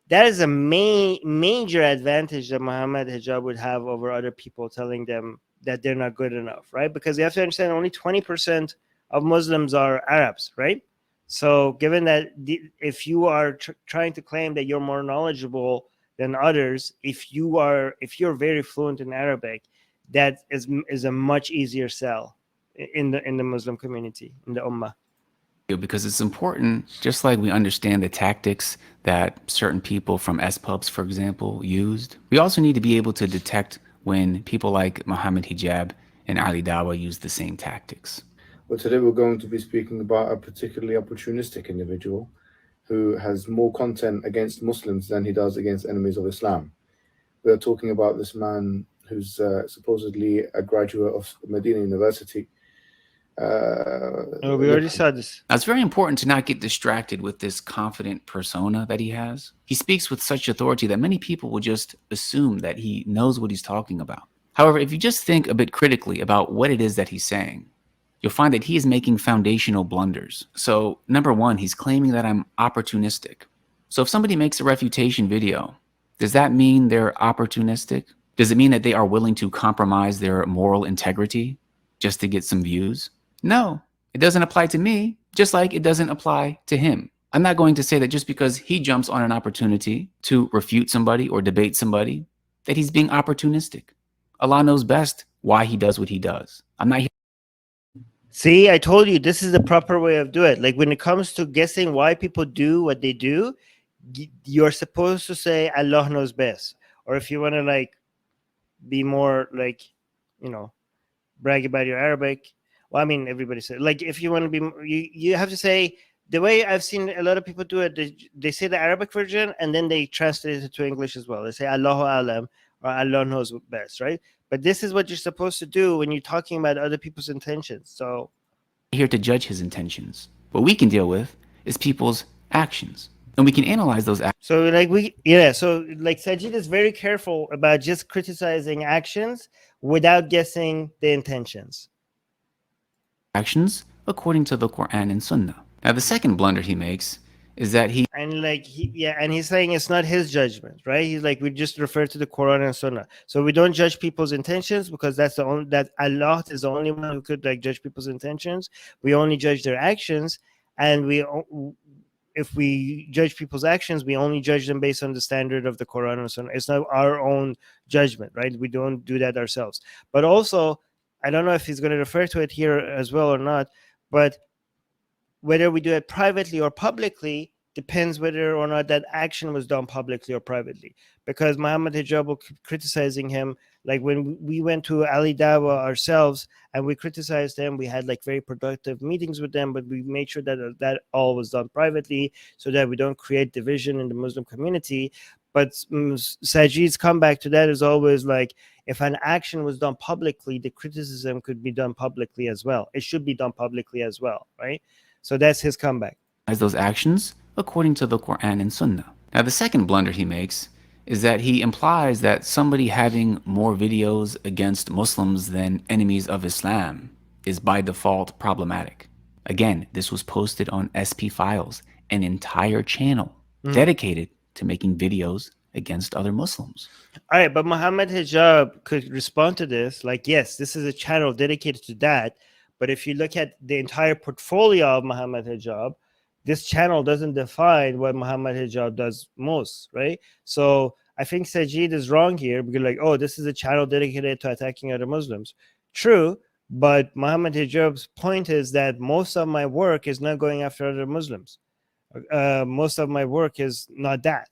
that is a major advantage that Muhammad Hijab would have over other people, telling them that they're not good enough, right? Because you have to understand only 20% of Muslims are Arabs, right? So given that if you are trying to claim that you're more knowledgeable than others, if you're very fluent in Arabic, that is a much easier sell in the Muslim community, in the Ummah. Because it's important, just like we understand the tactics that certain people from S-pubs, for example, used, we also need to be able to detect when people like Muhammad Hijab and Ali Dawah use the same tactics. Well, today we're going to be speaking about a particularly opportunistic individual who has more content against Muslims than he does against enemies of Islam. We are talking about this man who's supposedly a graduate of Medina University. We already saw this. Now, it's very important to not get distracted with this confident persona that he has. He speaks with such authority that many people will just assume that he knows what he's talking about. However, if you just think a bit critically about what it is that he's saying, you'll find that he is making foundational blunders. So, number one, he's claiming that I'm opportunistic. So if somebody makes a refutation video, does that mean they're opportunistic? Does it mean that they are willing to compromise their moral integrity just to get some views? No, it doesn't apply to me, just like it doesn't apply to him. I'm not going to say that just because he jumps on an opportunity to refute somebody or debate somebody, that he's being opportunistic. Allah knows best why he does what he does. I'm not here. See, I told you this is the proper way of doing it. Like when it comes to guessing why people do what they do, you're supposed to say Allah knows best. Or if you want to like be more like, you know, brag about your Arabic. Well, I mean, everybody said like if you want to be, you have to say the way I've seen a lot of people do it. They say the Arabic version and then they translate it to English as well. They say Allahu Alam or Allah knows best, right? But this is what you're supposed to do when you're talking about other people's intentions. So Here to judge his intentions. What we can deal with is people's actions, and we can analyze those actions. So like Sajid is very careful about just criticizing actions without guessing the intentions. Actions according to the Quran and Sunnah. Now, the second blunder he makes is that he's saying it's not his judgment, right? He's like, we just refer to the Quran and Sunnah, so we don't judge people's intentions because that Allah is the only one who could like judge people's intentions. We only judge their actions, and if we judge people's actions, we only judge them based on the standard of the Quran and Sunnah. It's not our own judgment, right? We don't do that ourselves. But also, I don't know if he's going to refer to it here as well or not, but whether we do it privately or publicly depends whether or not that action was done publicly or privately. Because Muhammad Hijab was criticizing him, like when we went to Ali Dawa ourselves and we criticized them, we had like very productive meetings with them, but we made sure that that all was done privately so that we don't create division in the Muslim community. But Sajid's comeback to that is always like, if an action was done publicly, the criticism could be done publicly as well. It should be done publicly as well, right? So that's his comeback. As those actions according to the Quran and Sunnah. Now, the second blunder he makes is that he implies that somebody having more videos against Muslims than enemies of Islam is by default problematic. Again, this was posted on SP Files, an entire channel dedicated to making videos against other Muslims. All right, but Muhammad Hijab could respond to this like, yes, this is a channel dedicated to that. But if you look at the entire portfolio of Muhammad Hijab, this channel doesn't define what Muhammad Hijab does most, right? So I think Sajid is wrong here because like, oh, this is a channel dedicated to attacking other Muslims. True, but Muhammad Hijab's point is that most of my work is not going after other Muslims. Most of my work is not that.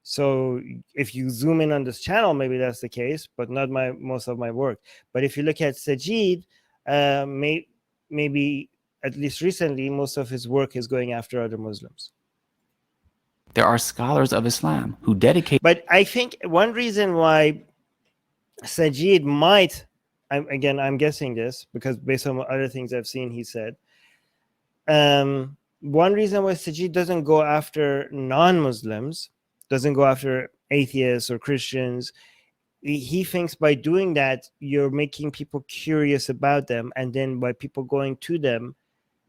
So if you zoom in on this channel, maybe that's the case, but not most of my work. But if you look at Sajid, maybe at least recently, most of his work is going after other Muslims. There are scholars of Islam who dedicate. But I think one reason why Sajid might, I'm guessing this because based on other things I've seen, he said, one reason why Sajid doesn't go after non-Muslims, doesn't go after atheists or Christians, he thinks by doing that, you're making people curious about them. And then by people going to them,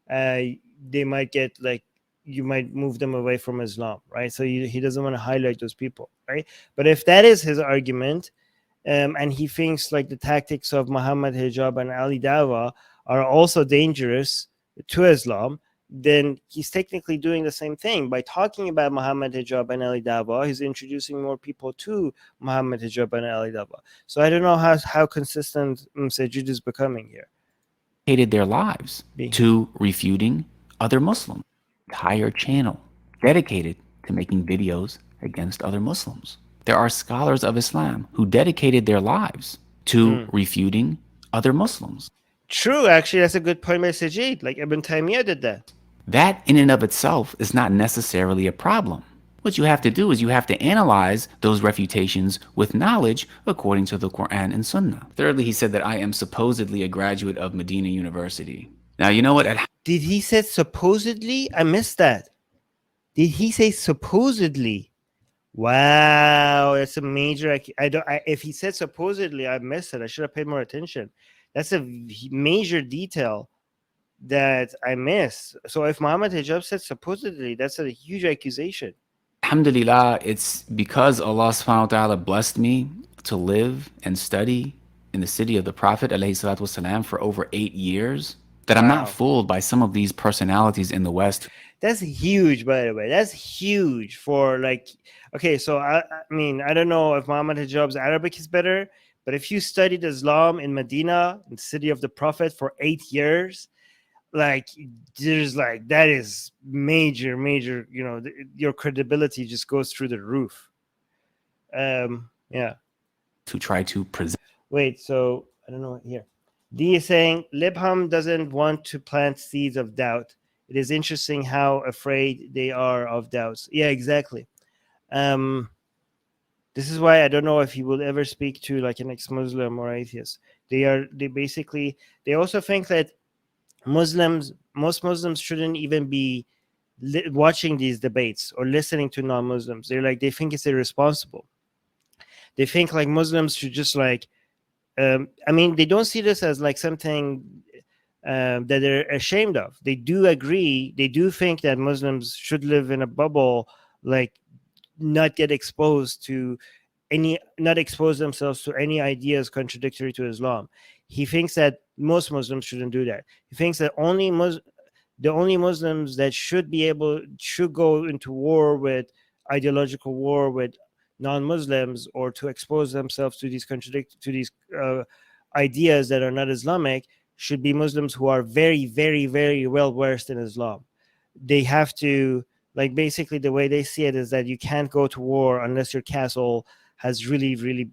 they might get like, you might move them away from Islam, right? So he doesn't want to highlight those people, right? But if that is his argument, and he thinks like the tactics of Muhammad Hijab and Ali Dawa are also dangerous to Islam, then he's technically doing the same thing. By talking about Muhammad Hijab and Ali Dawa, he's introducing more people to Muhammad Hijab and Ali Dawa. So I don't know how consistent Sajid is becoming here. Dedicated their lives to refuting other Muslims. Entire channel dedicated to making videos against other Muslims. There are scholars of Islam who dedicated their lives to refuting other Muslims. True, actually, that's a good point by Sajid. Like Ibn Taymiyyah did that. That in and of itself is not necessarily a problem. What you have to do is you have to analyze those refutations with knowledge according to the Quran and Sunnah. Thirdly, he said that I am supposedly a graduate of Medina University. Now, you know what? Did he say supposedly? I missed that. Did he say supposedly? Wow, that's a major. If he said supposedly, I missed it. I should have paid more attention. That's a major detail that I missed. So if Muhammad Hijab said supposedly, that's a huge accusation. Alhamdulillah, it's because Allah subhanahu wa ta'ala blessed me to live and study in the city of the Prophet ﷺ for over 8 years that I'm not fooled by some of these personalities in the West. That's huge, by the way. That's huge for like, okay, so I mean, I don't know if Muhammad Hijab's Arabic is better, but if you studied Islam in Medina, in the city of the Prophet for 8 years, like there's like that is major, you know, your credibility just goes through the roof. Yeah. to try to present Wait, so I don't know here. D is saying Libham doesn't want to plant seeds of doubt. It is interesting how afraid they are of doubts. Yeah, exactly. This is why I don't know if he will ever speak to like an ex-Muslim or atheist. They basically, they also think that most Muslims shouldn't even be watching these debates or listening to non-Muslims. They think it's irresponsible. They think like Muslims should just like, I mean, they don't see this as like something that they're ashamed of. They do agree. They do think that Muslims should live in a bubble, like not get exposed to not expose themselves to any ideas contradictory to Islam. He thinks that most Muslims shouldn't do that. He thinks that the only Muslims that should go into war with ideological war with non-Muslims, or to expose themselves to these ideas that are not Islamic, should be Muslims who are very, very, very well versed in Islam. They have to, like, basically the way they see it is that you can't go to war unless your castle has really, really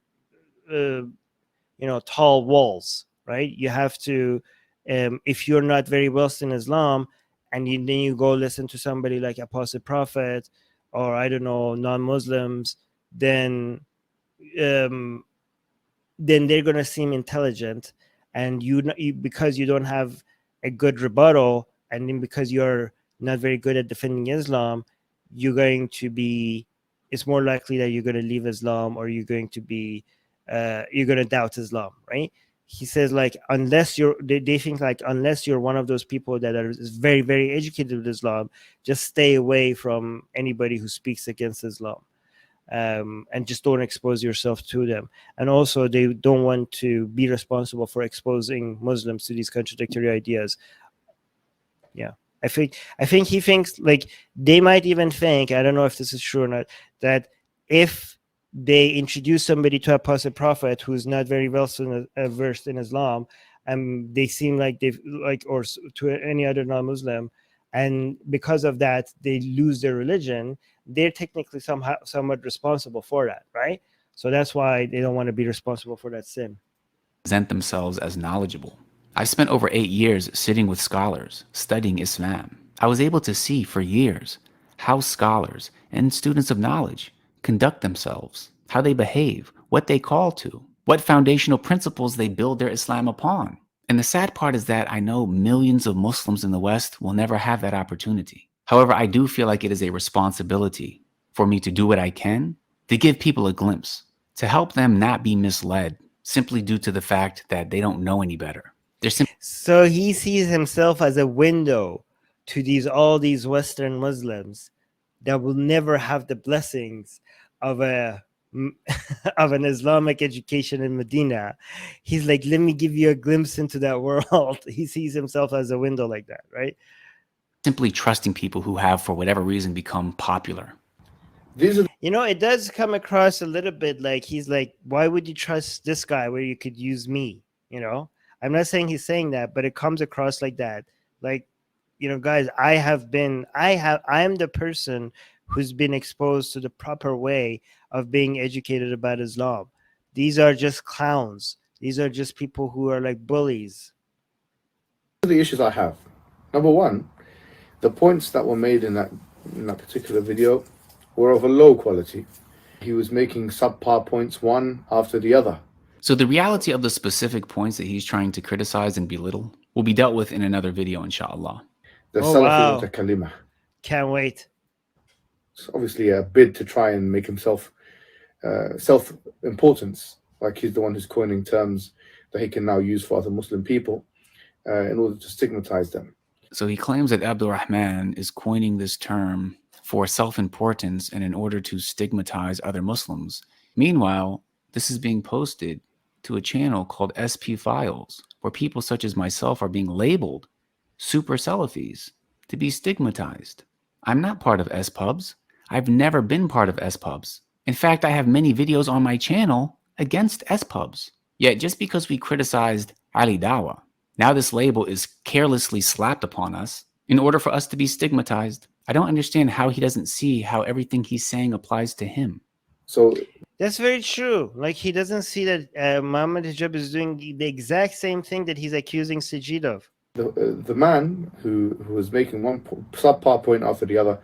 tall walls, right? You have to, if you're not very versed in Islam, and then you go listen to somebody like Apostle Prophet, or I don't know, non-Muslims, then they're going to seem intelligent, and you because you don't have a good rebuttal, and then because you're not very good at defending Islam, it's more likely that you're going to leave Islam, or you're going to doubt Islam, right? He says, like, they think like unless you're one of those people that is very, very educated with Islam, just stay away from anybody who speaks against Islam. And just don't expose yourself to them. And also, they don't want to be responsible for exposing Muslims to these contradictory ideas. Yeah, I think he thinks, like, they might even think, I don't know if this is true or not, that if they introduce somebody to Apostle Prophet who's not very well versed in Islam, and they seem like or to any other non-Muslim, and because of that they lose their religion, they're technically somewhat responsible for that, right? So that's why they don't want to be responsible for that sin. present themselves as knowledgeable. I've spent over 8 years sitting with scholars, studying Islam. I was able to see for years how scholars and students of knowledge conduct themselves, how they behave, what they call to, what foundational principles they build their Islam upon. And the sad part is that I know millions of Muslims in the West will never have that opportunity. However, I do feel like it is a responsibility for me to do what I can to give people a glimpse, to help them not be misled simply due to the fact that they don't know any better. So he sees himself as a window to all these Western Muslims that will never have the blessings of of an Islamic education in Medina. He's like, let me give you a glimpse into that world. He sees himself as a window like that, right? Simply trusting people who have, for whatever reason, become popular. It does come across a little bit like he's like, why would you trust this guy where you could use me? I'm not saying he's saying that, but it comes across like that. Like, guys, I am the person who's been exposed to the proper way of being educated about Islam. These are just clowns. These are just people who are like bullies. The issues I have. Number one, the points that were made in that particular video were of a low quality. He was making subpar points one after the other. So the reality of the specific points that he's trying to criticize and belittle will be dealt with in another video, inshallah. The Salafi Mutakallimah. Can't wait. It's obviously a bid to try and make himself self-importance, like he's the one who's coining terms that he can now use for other Muslim people in order to stigmatize them. So he claims that Abdul Rahman is coining this term for self-importance and in order to stigmatize other Muslims. Meanwhile, this is being posted to a channel called SP Files, where people such as myself are being labeled super Salafis to be stigmatized. I'm not part of SPubs. I've never been part of SPubs. In fact, I have many videos on my channel against SPubs. Yet just because we criticized Ali Dawa Now this label is carelessly slapped upon us in order for us to be stigmatized. I don't understand how he doesn't see how everything he's saying applies to him. So That's very true. Like, he doesn't see that Muhammad Hijab is doing the exact same thing that he's accusing Sajid of. the man who was making one subpar point after the other,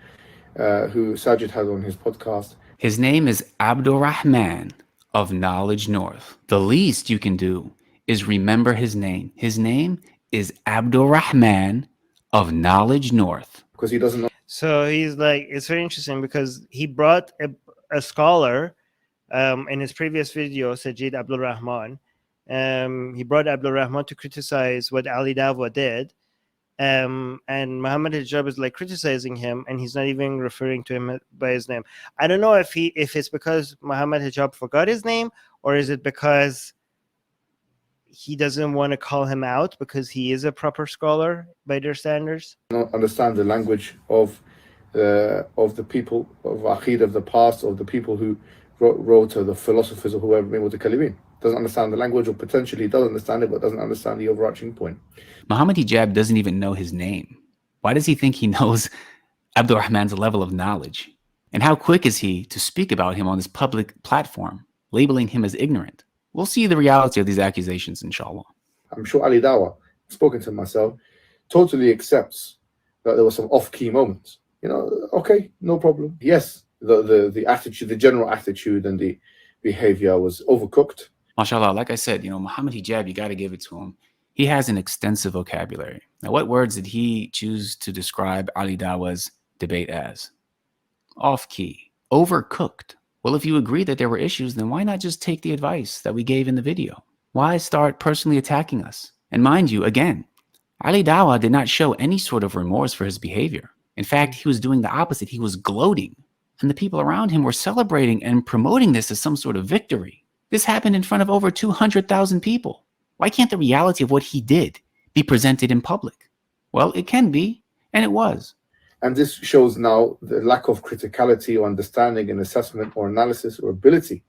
who Sajid had on his podcast. His name is Abdurrahman of Knowledge North. The least you can do is remember his name. His name is Abdurrahman of Knowledge North. Because he doesn't know. So he's like, it's very interesting because he brought a scholar in his previous video, Sajid Abdul Rahman. He brought Abdul Rahman to criticize what Ali Dawah did. And Muhammad Hijab is like criticizing him, and he's not even referring to him by his name. I don't know if it's because Muhammad Hijab forgot his name, or is it because he doesn't want to call him out because he is a proper scholar by their standards. Not understand the language of the people of Aqid of the past, of the people who wrote the philosophers or whoever made the Kalimeen. Doesn't understand the language, or potentially does understand it, but doesn't understand the overarching point. Muhammad Hijab doesn't even know his name. Why does he think he knows Abdurrahman's level of knowledge? And how quick is he to speak about him on this public platform, labeling him as ignorant? We'll see the reality of these accusations, inshallah. I'm sure Ali Dawah, spoken to myself, totally accepts that there were some off-key moments. You know, okay, no problem. Yes, the attitude, the general attitude and the behavior was overcooked. MashaAllah, like I said, Muhammad Hijab, you got to give it to him. He has an extensive vocabulary. Now, what words did he choose to describe Ali Dawah's debate as? Off-key, overcooked. Well, if you agree that there were issues, then why not just take the advice that we gave in the video? Why start personally attacking us? And mind you, again, Ali Dawah did not show any sort of remorse for his behavior. In fact, he was doing the opposite. He was gloating. And the people around him were celebrating and promoting this as some sort of victory. This happened in front of over 200,000 people. Why can't the reality of what he did be presented in public? Well, it can be, and it was. And this shows now the lack of criticality or understanding and assessment or analysis or ability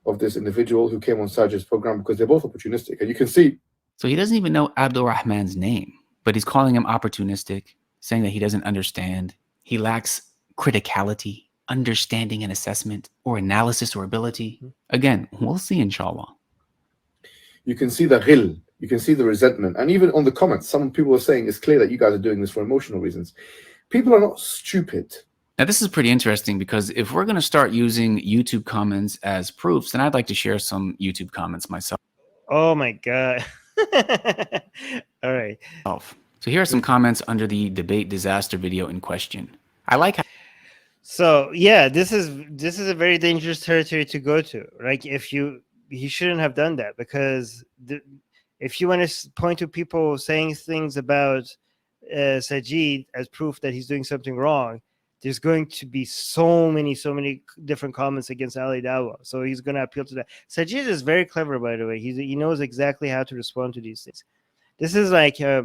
of this individual who came on Sajid's program, because they're both opportunistic. And you can see. So he doesn't even know Abdurrahman's name, but he's calling him opportunistic, saying that he doesn't understand. He lacks criticality, understanding and assessment, or analysis or ability. Again, we'll see, inshallah. You can see the ghil, you can see the resentment. And even on the comments, some people are saying it's clear that you guys are doing this for emotional reasons. People are not stupid. Now, this is pretty interesting because if we're going to start using YouTube comments as proofs, then I'd like to share some YouTube comments myself. Oh my God. All right. So here are some comments under the debate disaster video in question. I like how. So yeah, this is a very dangerous territory to go to. Like, he shouldn't have done that, because if you want to point to people saying things about Sajid as proof that he's doing something wrong, there's going to be so many different comments against Ali Dawah. So he's going to appeal to that. Sajid is very clever, by the way. He knows exactly how to respond to these things. This is like I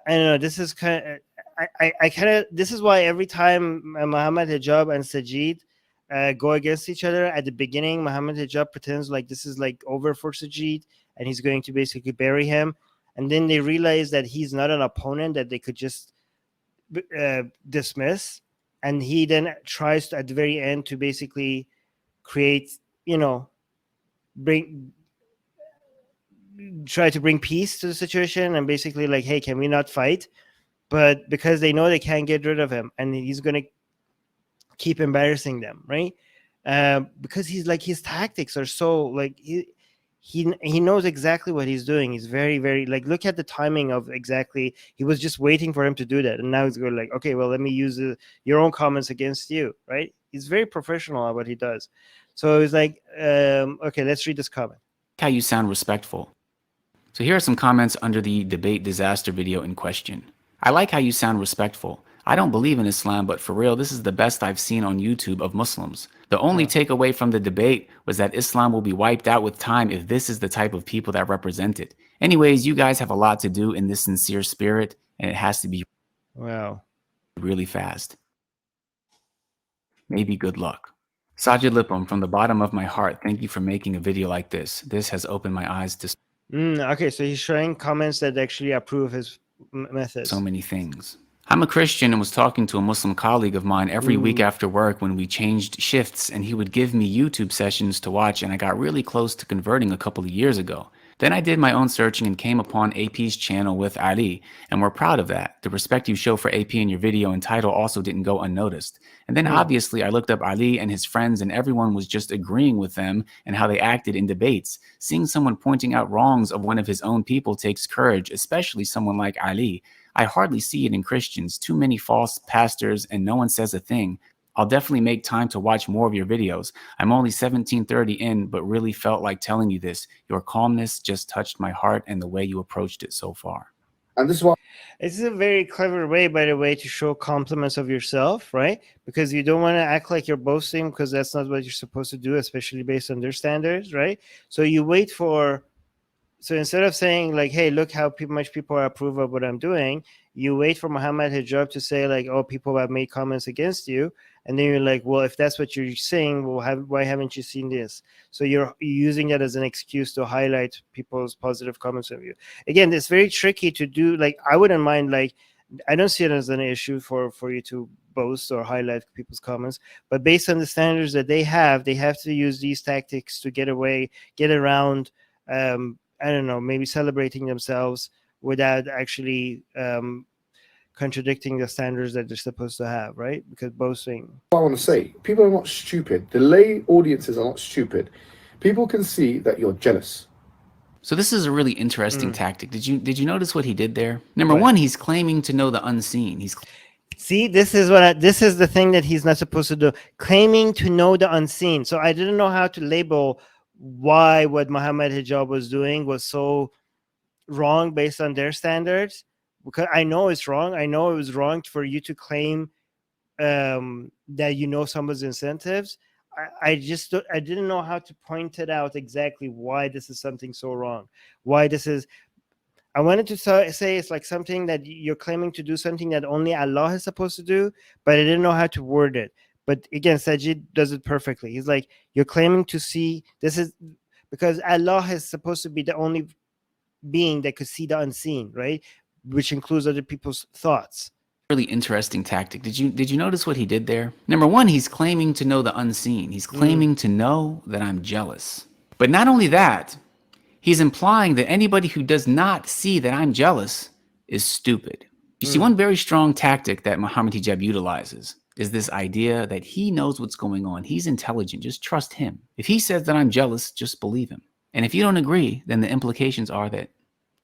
don't know. This is kind of this is why every time Muhammad Hijab and Sajid go against each other at the beginning, Muhammad Hijab pretends like this is like over for Sajid and he's going to basically bury him. And then they realize that he's not an opponent that they could just dismiss. And he then tries to, at the very end, to basically create, try to bring peace to the situation and basically like, hey, can we not fight? But because they know they can't get rid of him and he's going to keep embarrassing them, right? Because he's like, his tactics are so like, he knows exactly what he's doing. He's very, very like, look at the timing of exactly. He was just waiting for him to do that. And now he's going like, okay, well, let me use your own comments against you, right? He's very professional at what he does. So he's like, okay, let's read this comment. How you sound respectful. So here are some comments under the debate disaster video in question. I like how you sound respectful. I don't believe in Islam, but for real, this is the best I've seen on YouTube of Muslims. The only takeaway from the debate was that Islam will be wiped out with time if this is the type of people that represent it. Anyways, you guys have a lot to do in this sincere spirit, and it has to be really fast. Maybe good luck. Sajid Lipum, from the bottom of my heart, thank you for making a video like this. This has opened my eyes to... Okay, so he's showing comments that actually approve his methods. So many things. I'm a Christian and was talking to a Muslim colleague of mine every week after work when we changed shifts, and he would give me YouTube sessions to watch, and I got really close to converting a couple of years ago. Then I did my own searching and came upon AP's channel with Ali, and we're proud of that. The respect you show for AP in your video and title also didn't go unnoticed. And then obviously I looked up Ali and his friends, and everyone was just agreeing with them and how they acted in debates. Seeing someone pointing out wrongs of one of his own people takes courage, especially someone like Ali. I hardly see it in Christians. Too many false pastors and no one says a thing. I'll definitely make time to watch more of your videos. I'm only 17:30 in, but really felt like telling you this. Your calmness just touched my heart and the way you approached it so far. And this is what This is a very clever way, by the way, to show compliments of yourself, right? Because you don't want to act like you're boasting, because that's not what you're supposed to do, especially based on their standards, right? So you wait for, so instead of saying like, hey, look how much people approve of what I'm doing, you wait for Muhammad Hijab to say like, oh, people have made comments against you. And then you're like, well, if that's what you're saying, well, why haven't you seen this? So you're using that as an excuse to highlight people's positive comments of you. Again, it's very tricky to do. Like, I wouldn't mind, like, I don't see it as an issue for you to boast or highlight people's comments, but based on the standards that they have to use these tactics to get around, I don't know, maybe celebrating themselves without actually contradicting the standards that they're supposed to have, right? Because boasting. I want to say, people are not stupid. The lay audiences are not stupid. People can see that you're jealous. So this is a really interesting tactic. Did you notice what he did there? Number one, he's claiming to know the unseen. See, this is the thing that he's not supposed to do, claiming to know the unseen. So I didn't know how to label why what Muhammad Hijab was doing was so wrong based on their standards, because I know it's wrong. I know it was wrong for you to claim that you know someone's incentives. I didn't know how to point it out exactly why this is something so wrong. Why this is, I wanted to say it's like something that you're claiming to do something that only Allah is supposed to do, but I didn't know how to word it. But again, Sajid does it perfectly. He's like, you're claiming to see, this is because Allah is supposed to be the only being that could see the unseen, right? Which includes other people's thoughts. Really interesting tactic. Did you notice what he did there? Number one, he's claiming to know the unseen. He's claiming to know that I'm jealous. But not only that, he's implying that anybody who does not see that I'm jealous is stupid. You see, one very strong tactic that Muhammad Hijab utilizes is this idea that he knows what's going on. He's intelligent. Just trust him. If he says that I'm jealous, just believe him. And if you don't agree, then the implications are that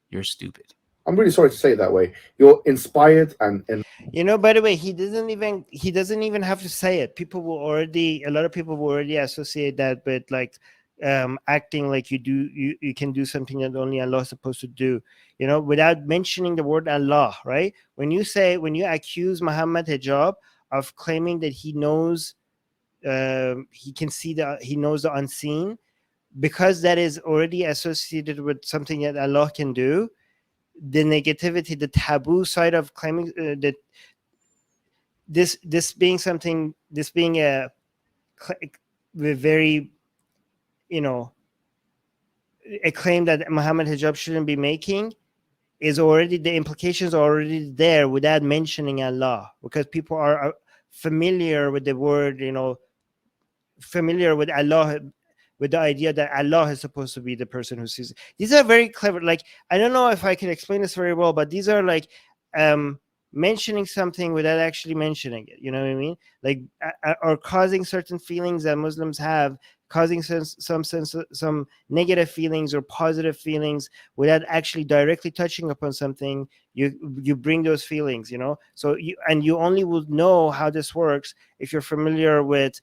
you're stupid. I'm really sorry to say it that way. You're inspired and you know, by the way, he doesn't even have to say it. A lot of people will already associate that with like acting like you can do something that only Allah is supposed to do, you know, without mentioning the word Allah, right? When you accuse Muhammad Hijab of claiming that he knows he knows the unseen, because that is already associated with something that Allah can do, the negativity, the taboo side of claiming that this being a very, you know, a claim that Muhammad Hijab shouldn't be making, is already, the implications are already there without mentioning Allah, because people are familiar with the word, you know, familiar with Allah, with the idea that Allah is supposed to be the person who sees. These are very clever. Like, I don't know if I can explain this very well, but these are like mentioning something without actually mentioning it. You know what I mean? Like, or causing certain feelings that Muslims have, causing some negative feelings or positive feelings without actually directly touching upon something. You bring those feelings, you know. So you only will know how this works if you're familiar with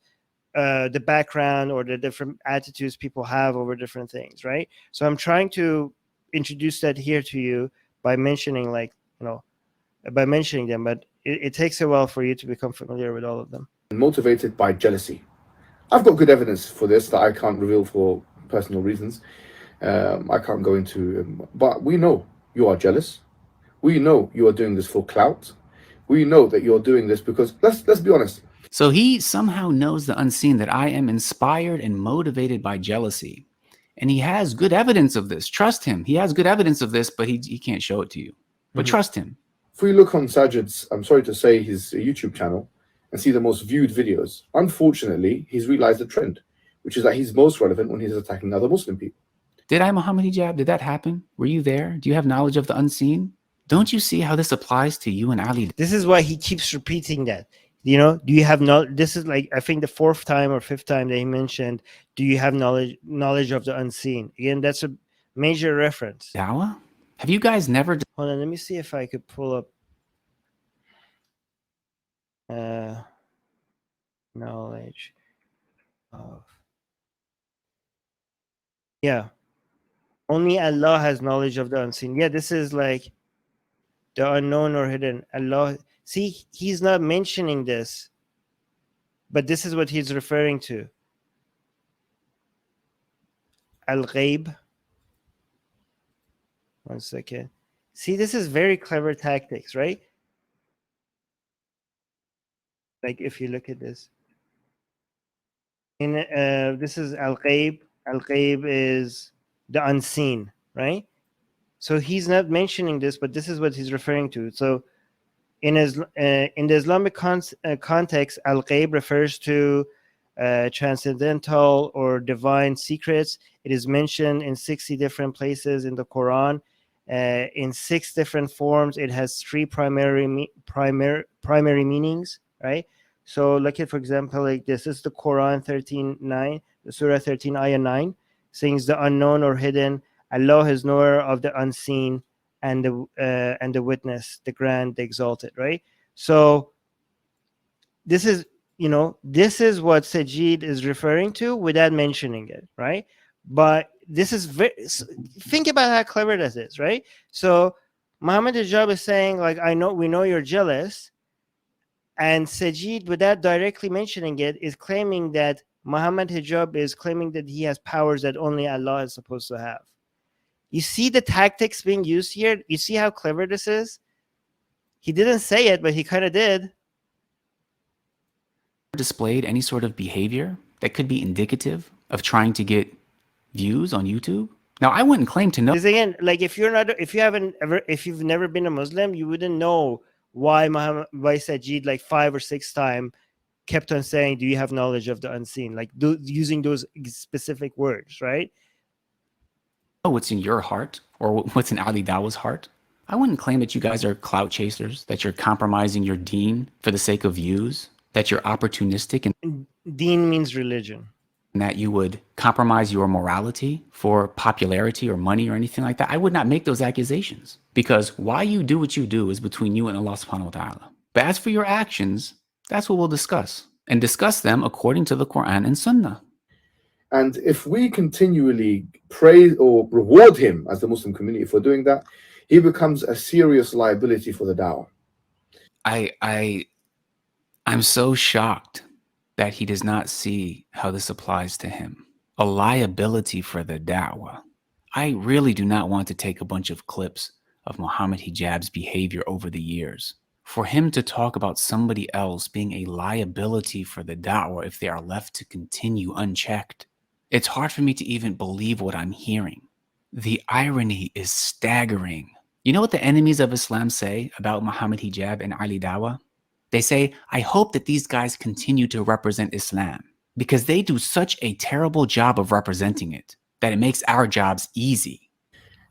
the background or the different attitudes people have over different things, right? So I'm trying to introduce that here to you by mentioning, like, you know, by mentioning them, but it takes a while for you to become familiar with all of them. motivated by jealousy. I've got good evidence for this that I can't reveal for personal reasons. I can't go into, but we know you are jealous. We know you are doing this for clout. We know that you're doing this because, let's be honest. So he somehow knows the unseen, that I am inspired and motivated by jealousy. and he has good evidence of this. Trust him. He has good evidence of this, but he can't show it to you. But trust him. If we look on Sajid's, I'm sorry to say, his YouTube channel and see the most viewed videos, unfortunately, he's realized the trend, which is that he's most relevant when he's attacking other Muslim people. Did I Muhammad Hijab? Did that happen? Were you there? Do you have knowledge of the unseen? Don't you see how this applies to you and Ali? This is why he keeps repeating that. You know, do you have knowledge? This is like, I think the 4th time or 5th time that he mentioned, do you have knowledge of the unseen? Again, that's a major reference. Dawah? Have you guys never... Hold on, let me see if I could pull up knowledge of... Yeah. Only Allah has knowledge of the unseen. Yeah, this is like the unknown or hidden. Allah... See, he's not mentioning this, but this is what he's referring to. Al-Ghaib. One second. See, this is very clever tactics, right? Like if you look at this. This is Al-Ghaib. Al-Ghaib is the unseen, right? So he's not mentioning this, but this is what he's referring to. So in the Islamic context, Al-Ghaib refers to transcendental or divine secrets. It is mentioned in 60 different places in the Quran. In 6 different forms. It has 3 primary meanings, right? So look at, for example, like this is the Quran 13:9, the Surah 13, Ayah 9, saying the unknown or hidden. Allah is knower of the unseen and the witness, the grand, the exalted, right? So this is, you know, this is what Sajid is referring to without mentioning it, right? But this is very, think about how clever this is, right? So Muhammad Hijab is saying, like, we know you're jealous, and Sajid, without directly mentioning it, is claiming that Muhammad Hijab is claiming that he has powers that only Allah is supposed to have. You see the tactics being used here? You see how clever this is? He didn't say it, but he kind of did. Displayed any sort of behavior that could be indicative of trying to get views on YouTube? Now, I wouldn't claim to know. Because again, like if you've never been a Muslim, you wouldn't know why Sajid like 5 or 6 times kept on saying, "Do you have knowledge of the unseen?" Like using those specific words, right? What's in your heart or what's in Ali Dawah's heart. I wouldn't claim that you guys are clout chasers, that you're compromising your deen for the sake of views, that you're opportunistic, and deen means religion, and that you would compromise your morality for popularity or money or anything like that. I would not make those accusations, because why you do what you do is between you and Allah subhanahu wa ta'ala. But as for your actions, that's what we'll discuss, and discuss them according to the Quran and Sunnah. And if we continually praise or reward him as the Muslim community for doing that, he becomes a serious liability for the da'wah. I'm so shocked that he does not see how this applies to him. A liability for the da'wah. I really do not want to take a bunch of clips of Muhammad Hijab's behavior over the years. For him to talk about somebody else being a liability for the da'wah if they are left to continue unchecked. It's hard for me to even believe what I'm hearing. The irony is staggering. You know what the enemies of Islam say about Muhammad Hijab and Ali Dawah? They say, I hope that these guys continue to represent Islam because they do such a terrible job of representing it that it makes our jobs easy.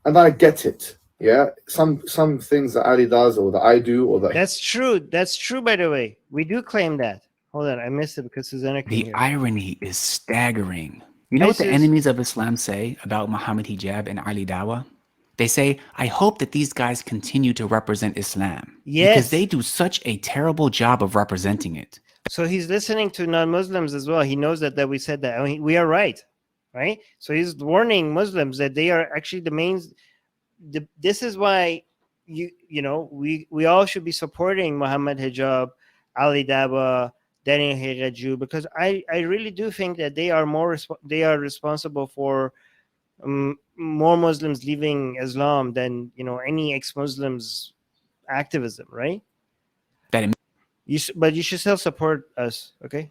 And I get it. Yeah, some things that Ali does or that I do or that... That's true. That's true, by the way. We do claim that. Hold on, I missed it because Susanna came The here. irony is staggering. You know what the enemies of Islam say about Muhammad Hijab and Ali Dawah? They say, I hope that these guys continue to represent Islam. Yes. Because they do such a terrible job of representing it. So he's listening to non-Muslims as well. He knows that we said that. I mean, we are right? So he's warning Muslims that they are actually the main... This is why, we all should be supporting Muhammad Hijab, Ali Dawah, Daniel Hegaju, because I really do think that they are responsible for more Muslims leaving Islam than any ex-Muslims activism, right? But you should still support us, okay?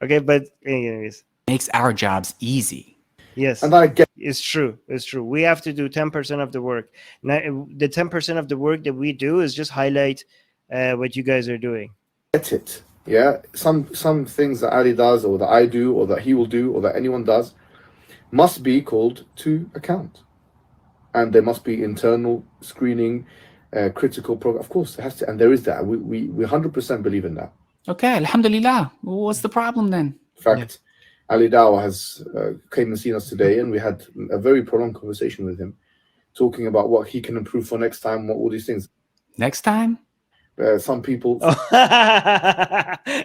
Okay, but anyways, makes our jobs easy. Yes, And I get it's true. It's true. We have to do 10% of the work. Now, the 10% of the work that we do is just highlight what you guys are doing. it. Yeah, some things that Ali does, or that I do, or that he will do, or that anyone does, must be called to account, and there must be internal screening, critical program. Of course, there has to, and there is that. We 100% believe in that. Okay, alhamdulillah. What's the problem then? In fact, Ali Dawa has came and seen us today, and we had a very prolonged conversation with him, talking about what he can improve for next time, what all these things. Next time? Some people,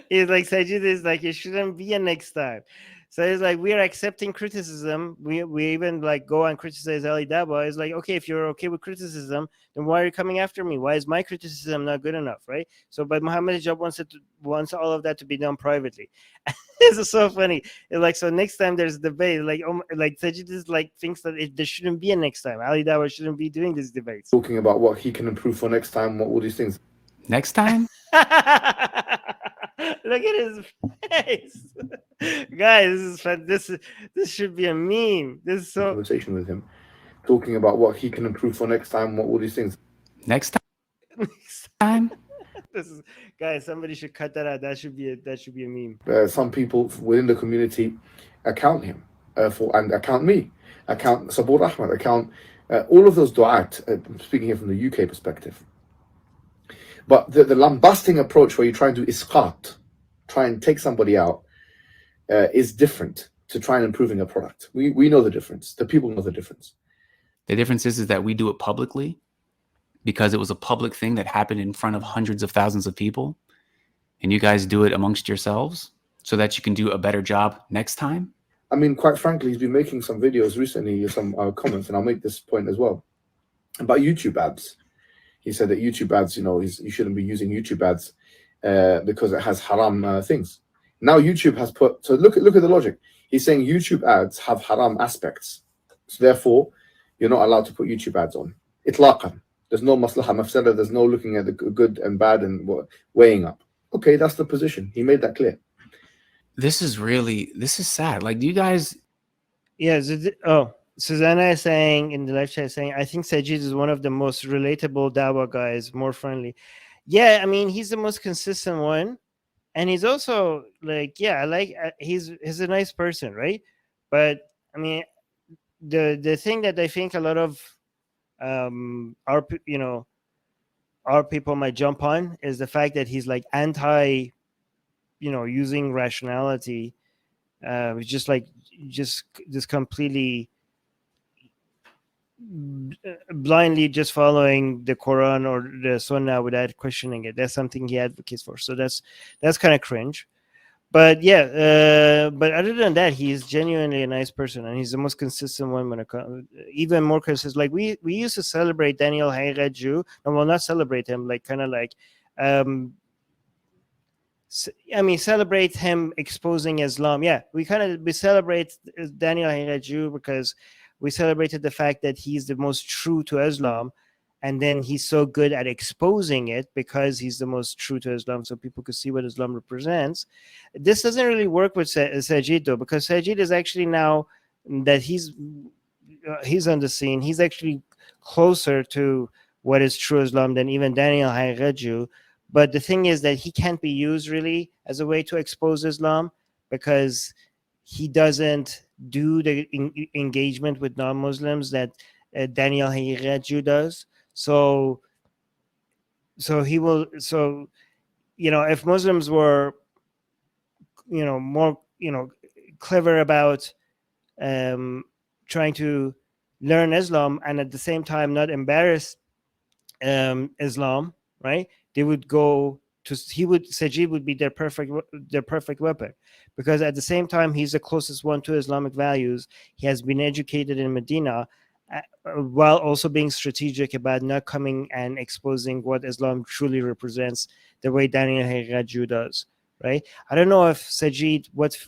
It's like Sajid is like, it shouldn't be a next time. So it's like, we're accepting criticism. We even like go and criticize Ali Daba. It's like, okay, if you're okay with criticism, then why are you coming after me? Why is my criticism not good enough, right? So, but Muhammad Hijab wants all of that to be done privately. It's so funny. It's like, so next time there's debate, like Sajid is like thinks that there shouldn't be a next time. Ali Daba shouldn't be doing these debates. talking about what he can improve for next time, what all these things. Next time? Look at his face. Guys, this is fun. This should be a meme. This is so Conversation with him, talking about what he can improve for next time, what all these things. Next time? this is, guys, somebody should cut that out. That should be a meme. Some people within the community account him and account me, account Sabur Ahmed, account all of those du'at. Speaking here from the UK perspective. But the lambasting approach where you try and do isqat, try and take somebody out, is different to try and improving a product. We know the difference. The people know the difference. The difference is that we do it publicly because it was a public thing that happened in front of hundreds of thousands of people. And you guys do it amongst yourselves so that you can do a better job next time. I mean, quite frankly, he's been making some videos recently, some comments, and I'll make this point as well, about YouTube ads. He said that YouTube ads, you shouldn't be using YouTube ads because it has haram things. Now YouTube has put, so look at the logic. He's saying YouTube ads have haram aspects. So therefore, you're not allowed to put YouTube ads on. Itlaqan. There's no maslaha mafsada, there's no looking at the good and bad and weighing up. Okay, that's the position. He made that clear. This is sad. Like, do you guys... Yeah, Susanna is saying in the live chat, saying, I think Sajid is one of the most relatable Dawa guys, more friendly. Yeah, I mean, he's the most consistent one. And he's also like, yeah, he's a nice person, right? But I mean, the thing that I think a lot of our people might jump on is the fact that he's like anti, using rationality, just completely blindly just following the Quran or the Sunnah without questioning it. That's something he advocates for. So that's kind of cringe. But yeah, but other than that, he's genuinely a nice person, and he's the most consistent one when it comes. Even more consistent. Like we used to celebrate Daniel Hayraju, and we'll not celebrate him. Like kind of like, celebrate him exposing Islam. Yeah, we celebrate Daniel Hayraju because we celebrated the fact that he's the most true to Islam, and then he's so good at exposing it because he's the most true to Islam, so people could see what Islam represents. This doesn't really work with Sajid though, because Sajid is actually, now that he's on the scene, he's actually closer to what is true Islam than even Daniel Hayraju. But the thing is that he can't be used really as a way to expose Islam because he doesn't do the engagement with non-Muslims that Daniel Hayraju does. So he will. So if Muslims were, more, clever about trying to learn Islam and at the same time not embarrass Islam, right? They would go to. Sajid would be their perfect weapon, because at the same time he's the closest one to Islamic values. He has been educated in Medina, while also being strategic about not coming and exposing what Islam truly represents the way Daniel Hayraju does, right? I don't know if Sajid, what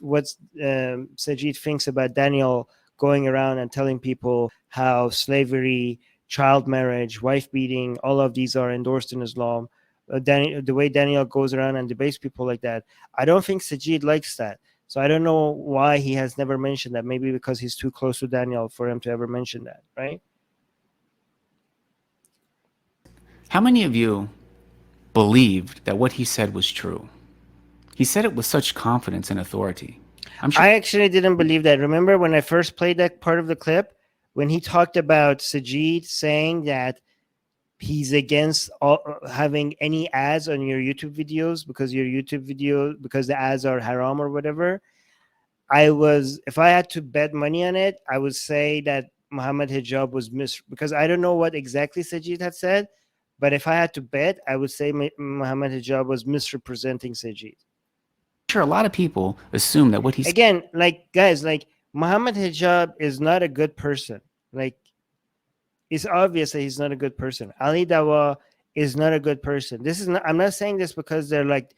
Sajid thinks about Daniel going around and telling people how slavery, child marriage, wife beating, all of these are endorsed in Islam. The way Daniel goes around and debates people like that, I don't think Sajid likes that. So I don't know why he has never mentioned that. Maybe because he's too close to Daniel for him to ever mention that, right? How many of you believed that what he said was true? He said it with such confidence and authority. I'm sure I actually didn't believe that. Remember when I first played that part of the clip, when he talked about Sajid saying that he's against having any ads on your YouTube videos because the ads are haram or whatever. If I had to bet money on it, I would say that Muhammad Hijab was because I don't know what exactly Sajid had said, but if I had to bet, I would say Muhammad Hijab was misrepresenting Sajid. a lot of people assume that what he said. Again, like guys, like Muhammad Hijab is not a good person. Like, it's obvious that he's not a good person. Ali Dawa is not a good person. I'm not saying this because they're like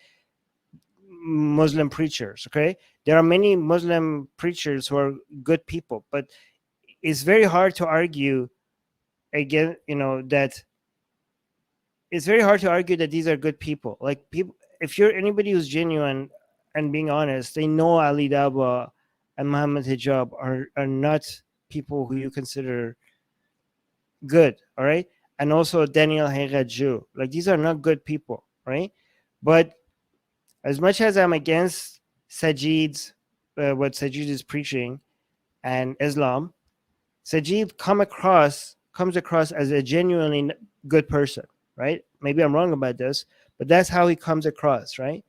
Muslim preachers, okay? There are many Muslim preachers who are good people, but it's very hard to argue again, that it's very hard to argue that these are good people. Like, people, if you're anybody who's genuine and being honest, they know Ali Dawa and Muhammad Hijab are not people who you consider good, all right? And also Daniel Hegaju, like, these are not good people, right? But as much as I'm against Sajid's what Sajid is preaching and Islam, Sajid comes across as a genuinely good person, right? Maybe I'm wrong about this, but that's how he comes across, right?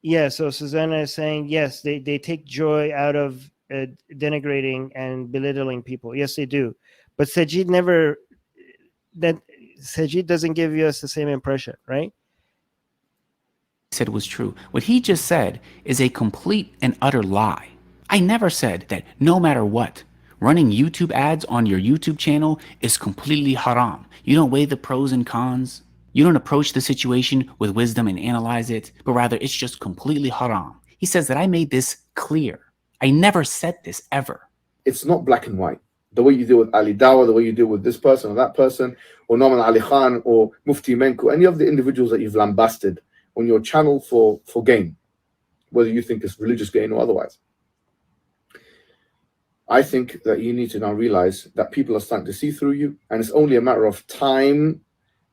Yeah, so Susanna is saying, yes, they take joy out of denigrating and belittling people. Yes, they do. But Sajid doesn't give us the same impression, right? Said was true. What he just said is a complete and utter lie. I never said that no matter what, running YouTube ads on your YouTube channel is completely haram. You don't weigh the pros and cons. You don't approach the situation with wisdom and analyze it, but rather it's just completely haram. He says that I made this clear. I never said this ever. It's not black and white. The way you deal with Ali Dawa, the way you deal with this person or that person, or Norman Ali Khan or Mufti Menku, any of the individuals that you've lambasted on your channel for gain, whether you think it's religious gain or otherwise. I think that you need to now realize that people are starting to see through you, and it's only a matter of time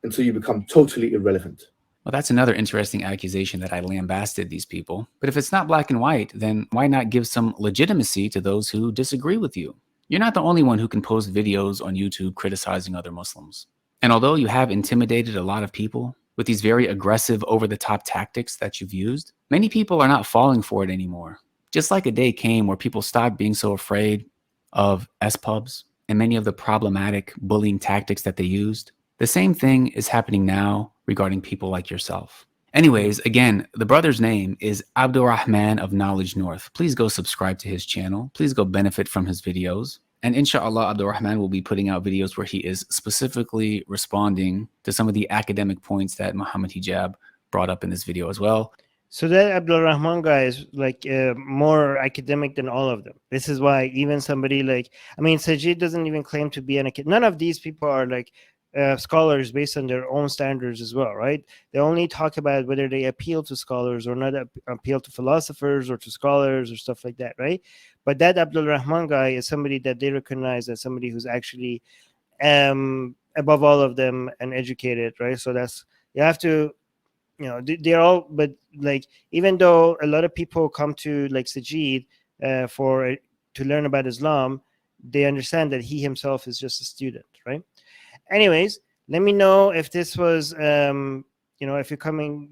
until you become totally irrelevant. Well, that's another interesting accusation that I lambasted these people. But if it's not black and white, then why not give some legitimacy to those who disagree with you? You're not the only one who can post videos on YouTube criticizing other Muslims. And although you have intimidated a lot of people with these very aggressive, over-the-top tactics that you've used, many people are not falling for it anymore. Just like a day came where people stopped being so afraid of SPubs and many of the problematic bullying tactics that they used, the same thing is happening now regarding people like yourself. Anyways, again, the brother's name is Abdurrahman of Knowledge North. Please go subscribe to his channel. Please go benefit from his videos. And inshallah, Abdurrahman will be putting out videos where he is specifically responding to some of the academic points that Muhammad Hijab brought up in this video as well. So that Abdul Rahman guy is like more academic than all of them. This is why even somebody like, Sajid doesn't even claim to be an academic. None of these people are like scholars based on their own standards as well, right? They only talk about whether they appeal to scholars or not appeal to philosophers or to scholars or stuff like that, right? But that Abdul Rahman guy is somebody that they recognize as somebody who's actually above all of them and educated, right? So you have to, they're all, but like, even though a lot of people come to like Sajid to learn about Islam, they understand that he himself is just a student, right? Anyways, let me know if this was, if you're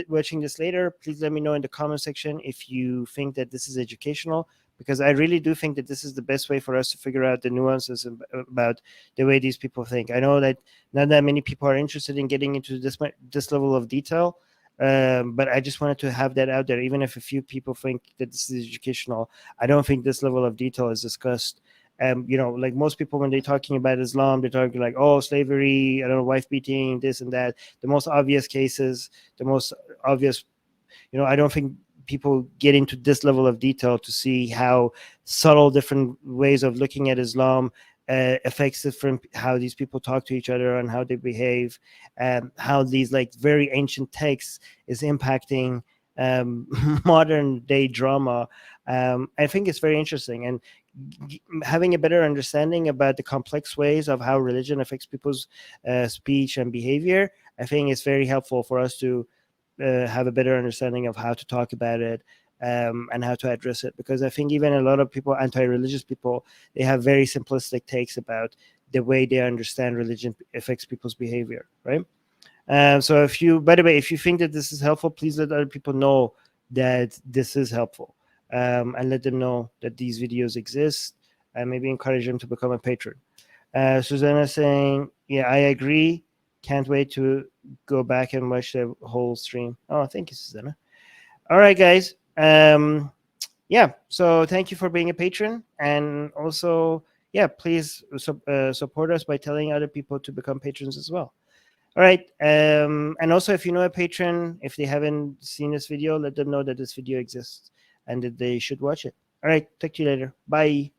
watching this later, please let me know in the comment section if you think that this is educational, because I really do think that this is the best way for us to figure out the nuances about the way these people think. I know that not that many people are interested in getting into this level of detail, but I just wanted to have that out there. Even if a few people think that this is educational, I don't think this level of detail is discussed. Like most people, when they're talking about Islam, they're talking like, oh, slavery, I don't know, wife beating, this and that. The most obvious cases, I don't think people get into this level of detail to see how subtle different ways of looking at Islam affects different, how these people talk to each other and how they behave, how these like very ancient texts is impacting modern day drama. I think it's very interesting, and having a better understanding about the complex ways of how religion affects people's speech and behavior, I think it's very helpful for us to have a better understanding of how to talk about it, and how to address it. Because I think even a lot of people, anti-religious people, they have very simplistic takes about the way they understand religion affects people's behavior, right? So if you, by the way, if you think that this is helpful, please let other people know that this is helpful, and let them know that these videos exist, and maybe encourage them to become a patron. Susanna saying, yeah, I agree. Can't wait to go back and watch the whole stream. Oh, thank you, Susanna. All right, guys. Yeah, so thank you for being a patron, and also, yeah, please support us by telling other people to become patrons as well. All right, and also, if you know a patron, if they haven't seen this video, let them know that this video exists and that they should watch it. All right, talk to you later. Bye.